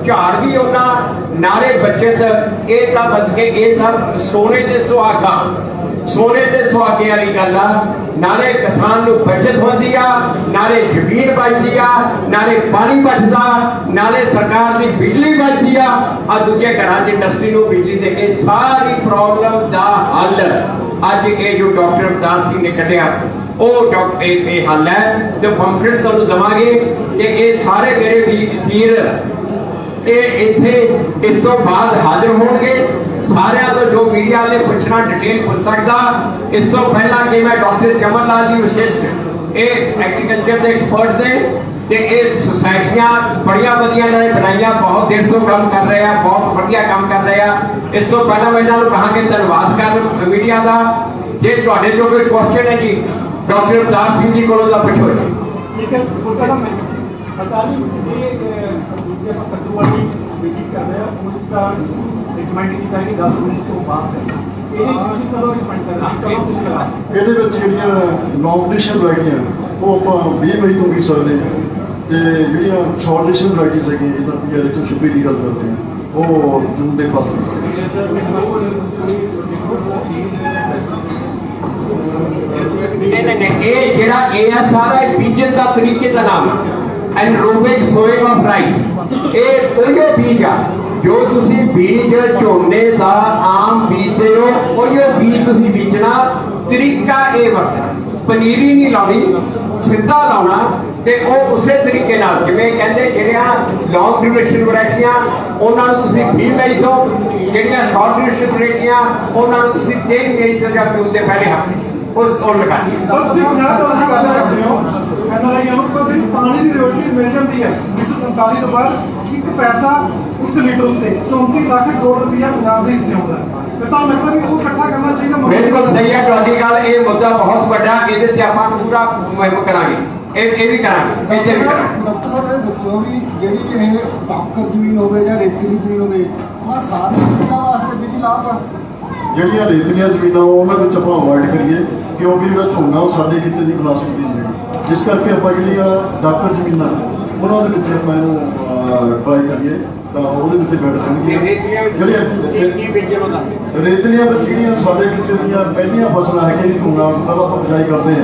ਝਾੜ भी होना नाले बचत। ये तो बल्कि ये सब सोने के सुहागा सोने के सुहागे वाली गल आ। नाले किसान को बचत होती आ, नाले जमीन बचती आ, नाले पानी बचता, नाले सरकार की बिजली बचती आ। दूजे घर इंडस्ट्री को बिजली देके सारी प्रॉब्लम का हल अज ये जो डॉक्टर अवतार सिंह ने कढ़िया वो हल है। तो पंफलेट तुहानू देवांगे कि ये सारे मेरे वीर इत्थे इस तो बाद हाजिर होंगे। सारे तो जो मीडिया वाले पूछना डिटेल पूछ सकता। इस तो पहला कि मैं डॉक्टर चमन लाल जी विशिष्ट ये एग्रीकल्चर के एक्सपर्ट ने ते ये सोसाइटियां बड़िया वधिया इन्होंने बनाई, बहुत देर तो काम कर रहे हैं, बहुत बढ़िया काम कर रहे हैं। इस तो पहला मैं इन्होंने कहा कि धन्यवाद कर मीडिया का। जे तुहाडे जो कोई क्वेश्चन है जी डॉक्टर अवतार सिंह जी को पूछो जी। रिकमेंड किया है कि 10 जून तो बाद ਇਹਦੇ ਵਿੱਚ ਜਿਹੜੀਆਂ ਲੌਂਗ ਡਿਸ਼ਨ ਵਰਾਇਟੀਆਂ ਉਹ ਆਪਾਂ 20 ਮਈ ਤੋਂ ਵੀ ਸਕਦੇ ਹਾਂ, ਤੇ ਜਿਹੜੀਆਂ ਸ਼ਾਰਟ ਡਿਸ਼ਨ ਵਰਾਇਟੀਜ਼ ਹੈਗੀਆਂ ਜਿਹਨਾਂ PRA 126 ਦੀ ਗੱਲ ਕਰਦੇ ਹਾਂ ਉਹ ਜੂਨ ਦੇ ਫਸਲ ਇਹ ਜਿਹੜਾ ਇਹ ਆ ਸਾਰਾ ਬੀਜਣ ਦਾ ਤਰੀਕੇ ਦਾ ਨਾਮ ਐਨਰੋਬਿਕ ਸੋਇੰਗ ਆਫ ਰਾਈਸ। ਇਹ ਉਹੀ ਬੀਜ ਆ ਜੋ ਤੁਸੀਂ ਬੀਜ ਝੋਨੇ ਦਾ ਆਮ ਬੀਜਦੇ ਹੋ, ਉਹੀ ਬੀਜ ਤੁਸੀਂ ਬੀਜਣਾ। ਤਰੀਕਾ ਇਹ ਵਰਤਣਾ, ਪਨੀਰੀ ਨਹੀਂ ਲਾਉਣੀ, ਸਿੱਧਾ ਲਾਉਣਾ, ਤੇ ਉਹ ਉਸੇ ਤਰੀਕੇ ਨਾਲ ਜਿਵੇਂ ਕਹਿੰਦੇ ਜਿਹੜੀਆਂ ਲੌਂਗ ਡਿਊਰੇਸ਼ਨ ਵੈਰਾਈਟੀਆਂ ਉਹਨਾਂ ਨੂੰ ਤੁਸੀਂ 20 ਮਈ ਤੋਂ, ਜਿਹੜੀਆਂ ਸ਼ਾਰਟ ਡਿਊਰੇਸ਼ਨ ਵੈਰਾਈਟੀਆਂ ਉਹਨਾਂ ਨੂੰ ਤੁਸੀਂ 23 ਮਈ ਤੋਂ ਜਾਂ ਜੂਨ ਦੇ ਪਹਿਲੇ ਹਫ਼ਤੇ ਉਸ ਤੋਂ ਲਗਾਣੀ। ਤੁਸੀਂ 50 ਤੋਂ ਅਸੀਂ ਗੱਲ ਕਰਦੇ ਹੋ ਐਨਆਰਆਈਆਂ ਨੂੰ ਕੋਈ ਪਾਣੀ ਦੀ ਰੋਟੀ ਮਿਲ ਜਾਂਦੀ ਹੈ 1947 ਤੋਂ ਬਾਅਦ 1 ਪੈਸਾ 1 ਲੀਟਰ ਉੱਤੇ 34 ਲੱਖ ਕਰੋੜ ਰੁਪਇਆ ਪੰਜਾਬ ਦੇ ਹਿੱਸੇ ਆਉਂਦਾ ਹੈ। ਤੁਹਾਨੂੰ ਲੱਗਦਾ ਵੀ ਉਹ ਇਕੱਠਾ ਕਰਨਾ ਚਾਹੀਦਾ? ਬਿਲਕੁਲ ਸਹੀ ਹੈ ਤੁਹਾਡੀ ਗੱਲ। ਇਹ ਮੁੱਦਾ ਬਹੁਤ ਵੱਡਾ, ਇਹਦੇ ਤੇ ਆਪਾਂ ਪੂਰਾ ਮੁਹਿੰਮ ਕਰਾਂਗੇ, ਇਹ ਵੀ ਕਰਾਂਗੇ, ਇਹਦੇ ਵੀ ਕਰਾਂਗੇ। ਡਾਕਟਰ ਸਾਹਿਬ ਇਹ ਦੱਸੋ ਵੀ ਜਿਹੜੀ ਇਹ ਬਾਕਰ ਜ਼ਮੀਨ ਹੋਵੇ ਜਾਂ ਰੇਤਲੀ ਜ਼ਮੀਨ ਹੋਵੇ ਉਹਨਾਂ ਸਾਰੀਆਂ ਜ਼ਮੀਨਾਂ ਵਾਸਤੇ ਬਿਜਲੀ ਲਾਭ ਆ? ਜਿਹੜੀਆਂ ਰੇਤਲੀਆਂ ਜ਼ਮੀਨਾਂ ਉਹਨਾਂ ਵਿੱਚ ਆਪਾਂ ਅਵੋਇਡ ਕਰੀਏ, ਕਿਉਂਕਿ ਜਿਹੜਾ ਝੋਨਾ ਉਹ ਸਾਡੇ ਖਿੱਤੇ ਦੀ ਕਲਾਸਿਕ ਦੀ ਜ਼ਮੀਨ, ਜਿਸ ਕਰਕੇ ਆਪਾਂ ਜਿਹੜੀਆਂ ਡਾਕਰ ਜ਼ਮੀਨਾਂ ਉਹਨਾਂ ਦੇ ਵਿੱਚ ਆਪਾਂ ਇਹਨੂੰ ਟਰਾਈ ਕਰੀਏ ਤਾਂ ਉਹਦੇ ਵਿੱਚ ਬੈਠ ਜਾਣਗੀਆਂ। ਜਿਹੜੀਆਂ ਰੇਤਲੀਆਂ ਵਿੱਚ ਜਿਹੜੀਆਂ ਸਾਡੇ ਖਿੱਤੇ ਦੀਆਂ ਪਹਿਲੀਆਂ ਫਸਲਾਂ ਹੈਗੀਆਂ ਝੋਨਾ ਪਹਿਲਾਂ ਆਪਾਂ ਬਿਜਾਈ ਕਰਦੇ ਹਾਂ,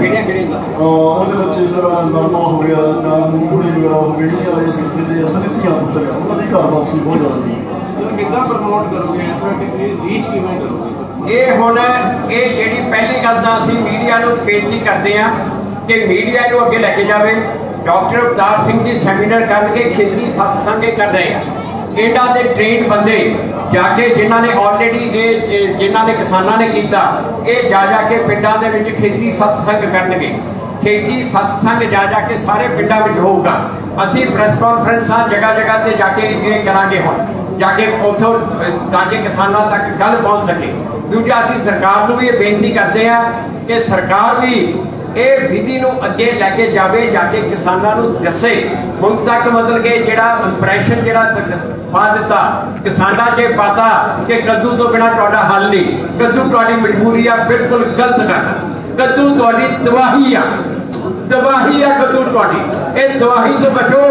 ਉਹਦੇ ਵਿੱਚ ਇਸ ਤਰ੍ਹਾਂ ਨਰਮਾ ਹੋ ਗਿਆ ਜਾਂ ਮੂੰਗਫਲੀ ਵਗੈਰਾ ਹੋ ਗਈ, ਜਿਹੜੀਆਂ ਇਸ ਖਿੱਤੇ ਦੇ ਅਸਲ ਧੀਆਂ ਪੁੱਤਰ ਉਹਨਾਂ ਦੀ ਘਰ ਵਾਪਸੀ ਬਹੁਤ ਜ਼ਿਆਦਾ ਹੁੰਦੀ ਹੈ। ਕਿੱਦਾਂ ਪ੍ਰਮੋਟ ਕਰੋਗੇ ਇਸ ਵਾਰ ਰੀਚ ਕਿਵੇਂ ਕਰੋਗੇ? ਇਹ ਹੁਣ ਇਹ ਜਿਹੜੀ ਪਹਿਲੀ ਗੱਲ ਤਾਂ ਅਸੀਂ ਮੀਡੀਆ ਨੂੰ ਬੇਨਤੀ ਕਰਦੇ ਹਾਂ ਕਿ ਮੀਡੀਆ ਨੂੰ ਅੱਗੇ ਲੈ ਕੇ ਜਾਵੇ। ਡਾਕਟਰ ਅਵਤਾਰ ਸਿੰਘ ਜੀ ਸੈਮੀਨਾਰ ਕਰਕੇ ਖੇਤੀ ਸਤਸੰਗ ਕਰ ਰਹੇ ਆ। ਇਹਨਾਂ ਦੇ ਟ੍ਰੇਨਡ ਬੰਦੇ ਜਾ ਕੇ ਜਿਨ੍ਹਾਂ ਨੇ ਆਲਰੇਡੀ ਇਹ ਜਿਨ੍ਹਾਂ ਨੇ ਕਿਸਾਨਾਂ ਨੇ ਕੀਤਾ, ਇਹ ਜਾ ਕੇ ਪਿੰਡਾਂ ਦੇ ਵਿੱਚ ਖੇਤੀ ਸਤਸੰਗ ਕਰਨਗੇ। ਖੇਤੀ ਸਤਸੰਗ ਜਾ ਕੇ ਸਾਰੇ ਪਿੰਡਾਂ ਵਿੱਚ ਹੋਊਗਾ। ਅਸੀਂ ਪ੍ਰੈਸ ਕਾਨਫਰੰਸਾਂ ਜਗ੍ਹਾ ਤੇ ਜਾ ਕੇ ਇਹ ਕਰਾਂਗੇ ਹੁਣ ਜਾ ਕੇ ਉੱਥੋਂ, ਤਾਂ ਕਿ ਕਿਸਾਨਾਂ ਤੱਕ ਗੱਲ ਪਹੁੰਚ ਸਕੇ। ਦੂਜਾ ਅਸੀਂ ਸਰਕਾਰ ਨੂੰ ਵੀ ਇਹ ਬੇਨਤੀ ਕਰਦੇ ਹਾਂ ਕਿ ਸਰਕਾਰ ਵੀ ਇਹ ਵਿਧੀ ਨੂੰ ਅੱਗੇ ਲੈ ਕੇ ਜਾਵੇ, ਜਾ ਕੇ ਕਿਸਾਨਾਂ ਨੂੰ ਦੱਸੇ। ਹੁਣ ਤੱਕ ਮਤਲਬ ਕਿ ਜਿਹੜਾ ਇੰਪ੍ਰੈਸ਼ਨ ਜਿਹੜਾ ਪਾ ਦਿੱਤਾ ਕਿਸਾਨਾਂ 'ਚ ਪਾਤਾ ਕਿ ਕੱਦੂ ਤੋਂ ਬਿਨਾਂ ਤੁਹਾਡਾ ਹੱਲ ਨਹੀਂ, ਕੱਦੂ ਤੁਹਾਡੀ ਮਜਬੂਰੀ ਆ, ਬਿਲਕੁਲ ਗਲਤ ਗੱਲ। ਕੱਦੂ ਤੁਹਾਡੀ ਤਬਾਹੀ ਆ, ਤਬਾਹੀ ਆ ਕੱਦੂ ਤੁਹਾਡੀ। ਇਹ ਤਬਾਹੀ ਤੋਂ ਬਚੋ,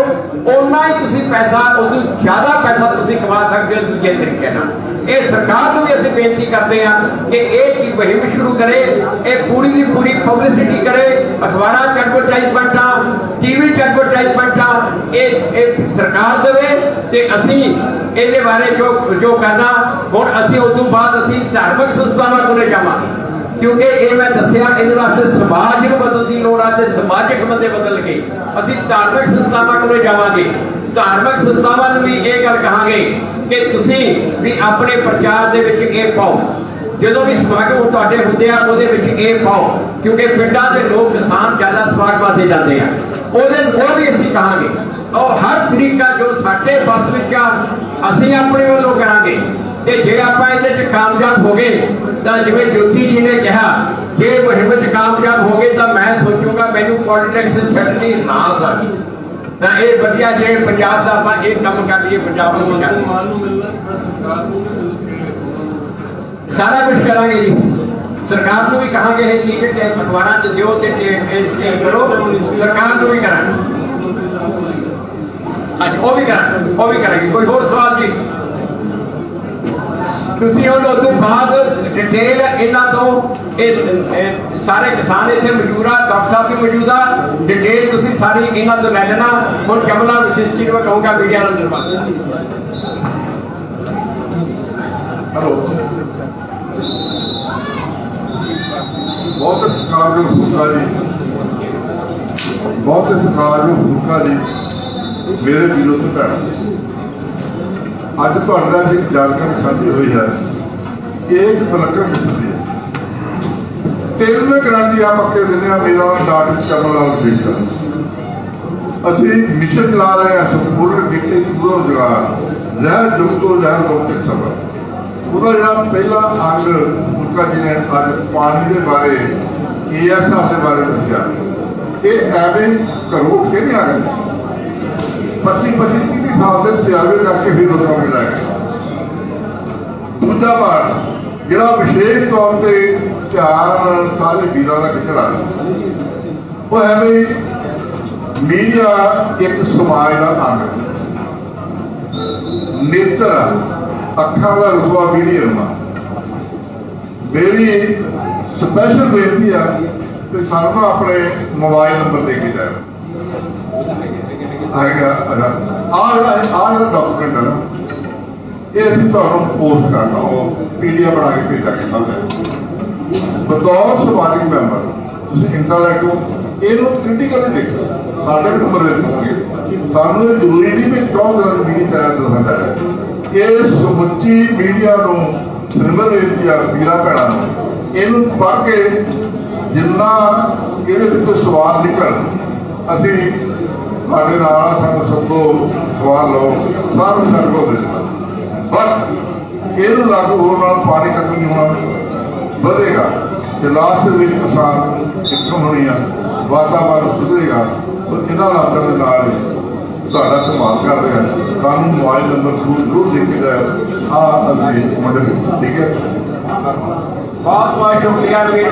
ਓਨਾ ਹੀ ਤੁਸੀਂ ਪੈਸਾ, ਉਦੋਂ ਜ਼ਿਆਦਾ ਪੈਸਾ ਤੁਸੀਂ ਕਮਾ ਸਕਦੇ ਹੋ ਦੂਜੇ ਤਰੀਕੇ ਨਾਲ। ਇਹ ਸਰਕਾਰ ਨੂੰ ਵੀ ਅਸੀਂ ਬੇਨਤੀ ਕਰਦੇ ਹਾਂ ਕਿ ਇਹ ਚੀਜ਼ ਮੁਹਿੰਮ ਸ਼ੁਰੂ ਕਰੇ, ਇਹ ਪੂਰੀ ਦੀ ਪੂਰੀ ਪਬਲਿਸਿਟੀ ਕਰੇ, ਅਖਬਾਰਾਂ 'ਚ ਐਡਵਰਟਾਈਜ਼ਮੈਂਟਾਂ, TV 'ਚ ਐਡਵਰਟਾਈਜ਼ਮੈਂਟਾਂ ਇਹ ਸਰਕਾਰ ਦੇਵੇ, ਤੇ ਅਸੀਂ ਇਹਦੇ ਬਾਰੇ ਜੋ ਕਰਨਾ ਹੁਣ ਅਸੀਂ ਉਸ ਤੋਂ ਬਾਅਦ ਅਸੀਂ ਧਾਰਮਿਕ ਸੰਸਥਾਵਾਂ ਕੋਲੇ ਜਾਵਾਂਗੇ, ਕਿਉਂਕਿ ਇਹ ਮੈਂ ਦੱਸਿਆ ਇਹਦੇ ਵਾਸਤੇ ਸਮਾਜ ਨੂੰ ਬਦਲਣ ਦੀ ਲੋੜ ਆ ਤੇ ਸਮਾਜਿਕ ਬੰਦੇ ਬਦਲ ਕੇ ਅਸੀਂ ਧਾਰਮਿਕ ਸੰਸਥਾਵਾਂ ਕੋਲੇ ਜਾਵਾਂਗੇ। ਧਾਰਮਿਕ ਸੰਸਥਾਵਾਂ ਨੂੰ ਵੀ ਇਹ ਗੱਲ ਕਹਾਂਗੇ ਕਿ ਤੁਸੀਂ ਵੀ ਆਪਣੇ ਪ੍ਰਚਾਰ ਦੇ ਵਿੱਚ ਇਹ ਪਾਓ, ਜਦੋਂ ਵੀ ਸਮਾਗਮ ਤੁਹਾਡੇ ਹੁੰਦੇ ਆ ਉਹਦੇ ਵਿੱਚ ਇਹ ਪਾਓ, ਕਿਉਂਕਿ ਪਿੰਡਾਂ ਦੇ ਲੋਕ ਕਿਸਾਨ ਜ਼ਿਆਦਾ ਸਮਾਗਮਾਂ ਤੇ ਜਾਂਦੇ ਆ। ਉਹ ਵੀ ਅਸੀਂ ਕਹਾਂਗੇ, ਉਹ ਹਰ ਤਰੀਕਾ ਜੋ ਸਾਡੇ ਬਸ ਵਿੱਚ ਆ ਅਸੀਂ ਆਪਣੇ ਵੱਲੋਂ ਕਰਾਂਗੇ। ਤੇ ਜੇ ਆਪਾਂ ਇਹਦੇ 'ਚ ਕਾਮਯਾਬ ਹੋ ਗਏ ਤਾਂ ਜਿਵੇਂ ਜੋਤੀ ਜੀ ਨੇ ਕਿਹਾ, ਜੇ ਮੁਹਿੰਮ 'ਚ ਕਾਮਯਾਬ ਹੋ ਗਏ ਤਾਂ ਮੈਂ ਸੋਚੂਗਾ ਮੈਨੂੰ ਪੋਲੀਟਿਕਸ ਛੱਡਣੀ ਨਾ ਸਕੀ, ਤਾਂ ਇਹ ਵਧੀਆ ਜਿਹੜੇ ਪੰਜਾਬ ਦਾ ਆਪਾਂ ਇਹ ਕੰਮ ਕਰ ਲਈਏ, ਪੰਜਾਬ ਨੂੰ ਸਾਰਾ ਕੁਝ ਕਰਾਂਗੇ ਜੀ। ਸਰਕਾਰ ਨੂੰ ਵੀ ਕਹਾਂਗੇ ਇਹ ਚੀਜ਼ ਕਿ ਅਖਬਾਰਾਂ 'ਚ ਦਿਓ ਤੇ ਕਰੋ, ਸਰਕਾਰ ਨੂੰ ਵੀ ਕਰਾਂਗੇ। ਹਾਂਜੀ ਉਹ ਵੀ ਕਰਾਂਗੇ। ਕੋਈ ਹੋਰ ਸਵਾਲ ਜੀ? ਤੁਸੀਂ ਹੁਣ ਉਸ ਤੋਂ ਬਾਅਦ ਡਿਟੇਲ ਇਹਨਾਂ ਤੋਂ ਇਹ ਸਾਰੇ ਕਿਸਾਨ ਇੱਥੇ ਮੌਜੂਦ ਆ, ਡਾਕਟਰ ਸਾਹਿਬ ਵੀ ਮੌਜੂਦ ਆ, ਡਿਟੇਲ ਤੁਸੀਂ ਸਾਰੀ ਇਹਨਾਂ ਤੋਂ ਲੈ ਲੈਣਾ। ਹੁਣ ਕਮਲਾ ਵਿਸ਼ਿਸ਼ਟੀ ਨੂੰ ਮੈਂ ਕਹੂੰਗਾ ਮੀਡੀਆ ਨੂੰ ਨਿਰਮਾਣ। ਹੈਲੋ, ਬਹੁਤ ਸਤਿਕਾਰਯੋਗ ਹੁਕਾ ਜੀ, ਬਹੁਤ ਸਤਿਕਾਰਯੋਗ ਹੁਕਾ ਜੀ, ਮੇਰੇ ਵੀਰੋ ਤੋਂ ਭੈਣਾਂ, ਅੱਜ ਤੁਹਾਡੇ ਨਾਲ ਇੱਕ ਜਾਣਕਾਰੀ ਸਾਂਝੀ ਹੋਈ ਹੈ ਕਿ ਇੱਕ ਪਲੱਕਰ ਮਿਸਦੀ ਹੈ। 3 ਗਰੰਟੀ ਆ ਪੱਕੇ ਦਿੰਦੇ ਆ। ਮੇਰਾ ਡਾਕਟਰ ਚਮਨ ਲਾਲ ਬੇਟਾ, ਅਸੀਂ ਮਿਸ਼ਨ ਚਲਾ ਰਹੇ ਹਾਂ ਸੰਪੂਰਨ ਕੀਤੇ ਪੂਰਾ ਰੁਜ਼ਗਾਰ ਲਹਿਰ ਯੁੱਗ ਤੋਂ ਲਹਿਰ ਲੋਕ ਤੱਕ ਸਫਰ। ਉਹਦਾ ਜਿਹੜਾ ਪਹਿਲਾ ਅੰਗ ਹੁਕਾ ਜੀ ਨੇ ਅੱਜ ਪਾਣੀ ਦੇ ਬਾਰੇ, KSR ਦੇ ਬਾਰੇ ਦੱਸਿਆ, ਇਹ ਐਵੇਂ ਘਰੋਂ ਉੱਠ ਕੇ ਨਹੀਂ ਆ ਗਏ, 25-30 ਸਾਲ ਦੇ ਤਜਰਬੇ ਕਰਕੇ ਫਿਰ ਲੋਕਾਂ ਨੂੰ ਲਾਇਆ। ਦੂਜਾ ਭਾਗ ਜਿਹੜਾ ਵਿਸ਼ੇਸ਼ ਤੌਰ ਤੇ ਧਿਆਨ ਸਾਰੇ ਵੀਰਾਂ ਦਾ ਖਿੱਚਣਾ ਉਹ ਹੈ ਵੀ ਮੀਡੀਆ ਇੱਕ ਸਮਾਜ ਦਾ ਅੰਗ ਹੈ। ਨੇਤਰ ਅੱਖਾਂ ਦਾ ਰੁਤਬਾ ਮੀਡੀਆ ਨੂੰ। ਮੇਰੀ ਸਪੈਸ਼ਲ ਬੇਨਤੀ ਆ ਕਿ ਸਾਨੂੰ ਆਪਣੇ ਮੋਬਾਈਲ ਨੰਬਰ ਦੇ ਕੇ ਜਾਓ। ਆਏਗਾ ਆ ਜਿਹੜਾ ਡਾਕੂਮੈਂਟ ਹੈ ਨਾ, ਇਹ ਅਸੀਂ ਤੁਹਾਨੂੰ ਪੋਸਟ ਕਰਨਾ, ਉਹ ਪੀਡੀਐਫ ਬਣਾ ਕੇ ਭੇਜਾਂਗੇ ਸਭ। ਬਤੌਰ ਸਮਾਜਿਕ ਮੈਂਬਰ ਤੁਸੀਂ ਇੰਟਰਨੈਟ ਨੂੰ ਇਹਨੂੰ ਕ੍ਰਿਟੀਕਲੀ ਦੇਖੋ। ਸਾਡੇ ਵੀ ਉਮਰ ਵਿੱਚ ਹੋਣਗੇ, ਸਾਨੂੰ ਇਹ ਜ਼ਰੂਰੀ ਨਹੀਂ ਵੀ 4 ਦਿਨਾਂ ਦੀ ਮੀਡੀਆ ਤਿਆਰ ਦੱਸਣਾ ਹੈ। ਇਹ ਸਮੁੱਚੀ ਮੀਡੀਆ ਨੂੰ ਸਿਰਮਰ ਬੇਨਤੀ ਆ ਵੀਰਾਂ ਭੈਣਾਂ ਨੂੰ, ਇਹਨੂੰ ਪੜ੍ਹ ਕੇ ਜਿੰਨਾ ਇਹਦੇ ਵਿੱਚੋਂ ਸਵਾਲ ਨਿਕਲਣ, ਅਸੀਂ ਤੁਹਾਡੇ ਨਾਲ ਸਾਨੂੰ ਸਭ ਤੋਂ ਸਵਾਲ ਲਓ, ਸਾਰਿਆਂ ਸਾਡੇ ਕੋਲ ਬਟ ਇਹਨੂੰ ਲਾਗੂ ਹੋਣ ਨਾਲ ਪਾਣੀ ਖਤਮ ਨਹੀਂ ਹੋਣਾ, ਵਧੇਗਾ ਤੇ ਲਾਸਟ ਵਿੱਚ ਕਿਸਾਨ ਇਨਕਮ ਹੋਣੀ ਆ, ਵਾਤਾਵਰਨ ਸੁਧਰੇਗਾ। ਇਹਨਾਂ ਹਾਲਾਤਾਂ ਦੇ ਨਾਲ ਤੁਹਾਡਾ ਸੰਭਾਲ ਕਰ ਰਿਹਾ। ਸਾਨੂੰ ਮੋਬਾਈਲ ਨੰਬਰ ਜ਼ਰੂਰ ਦੇ ਕੇ ਜਾਓ। ਅਸੀਂ ਮਦਦ ਠੀਕ ਹੈ। ਬਹੁਤ ਬਹੁਤ ਸ਼ੁਕਰੀਆ ਵੀਰ।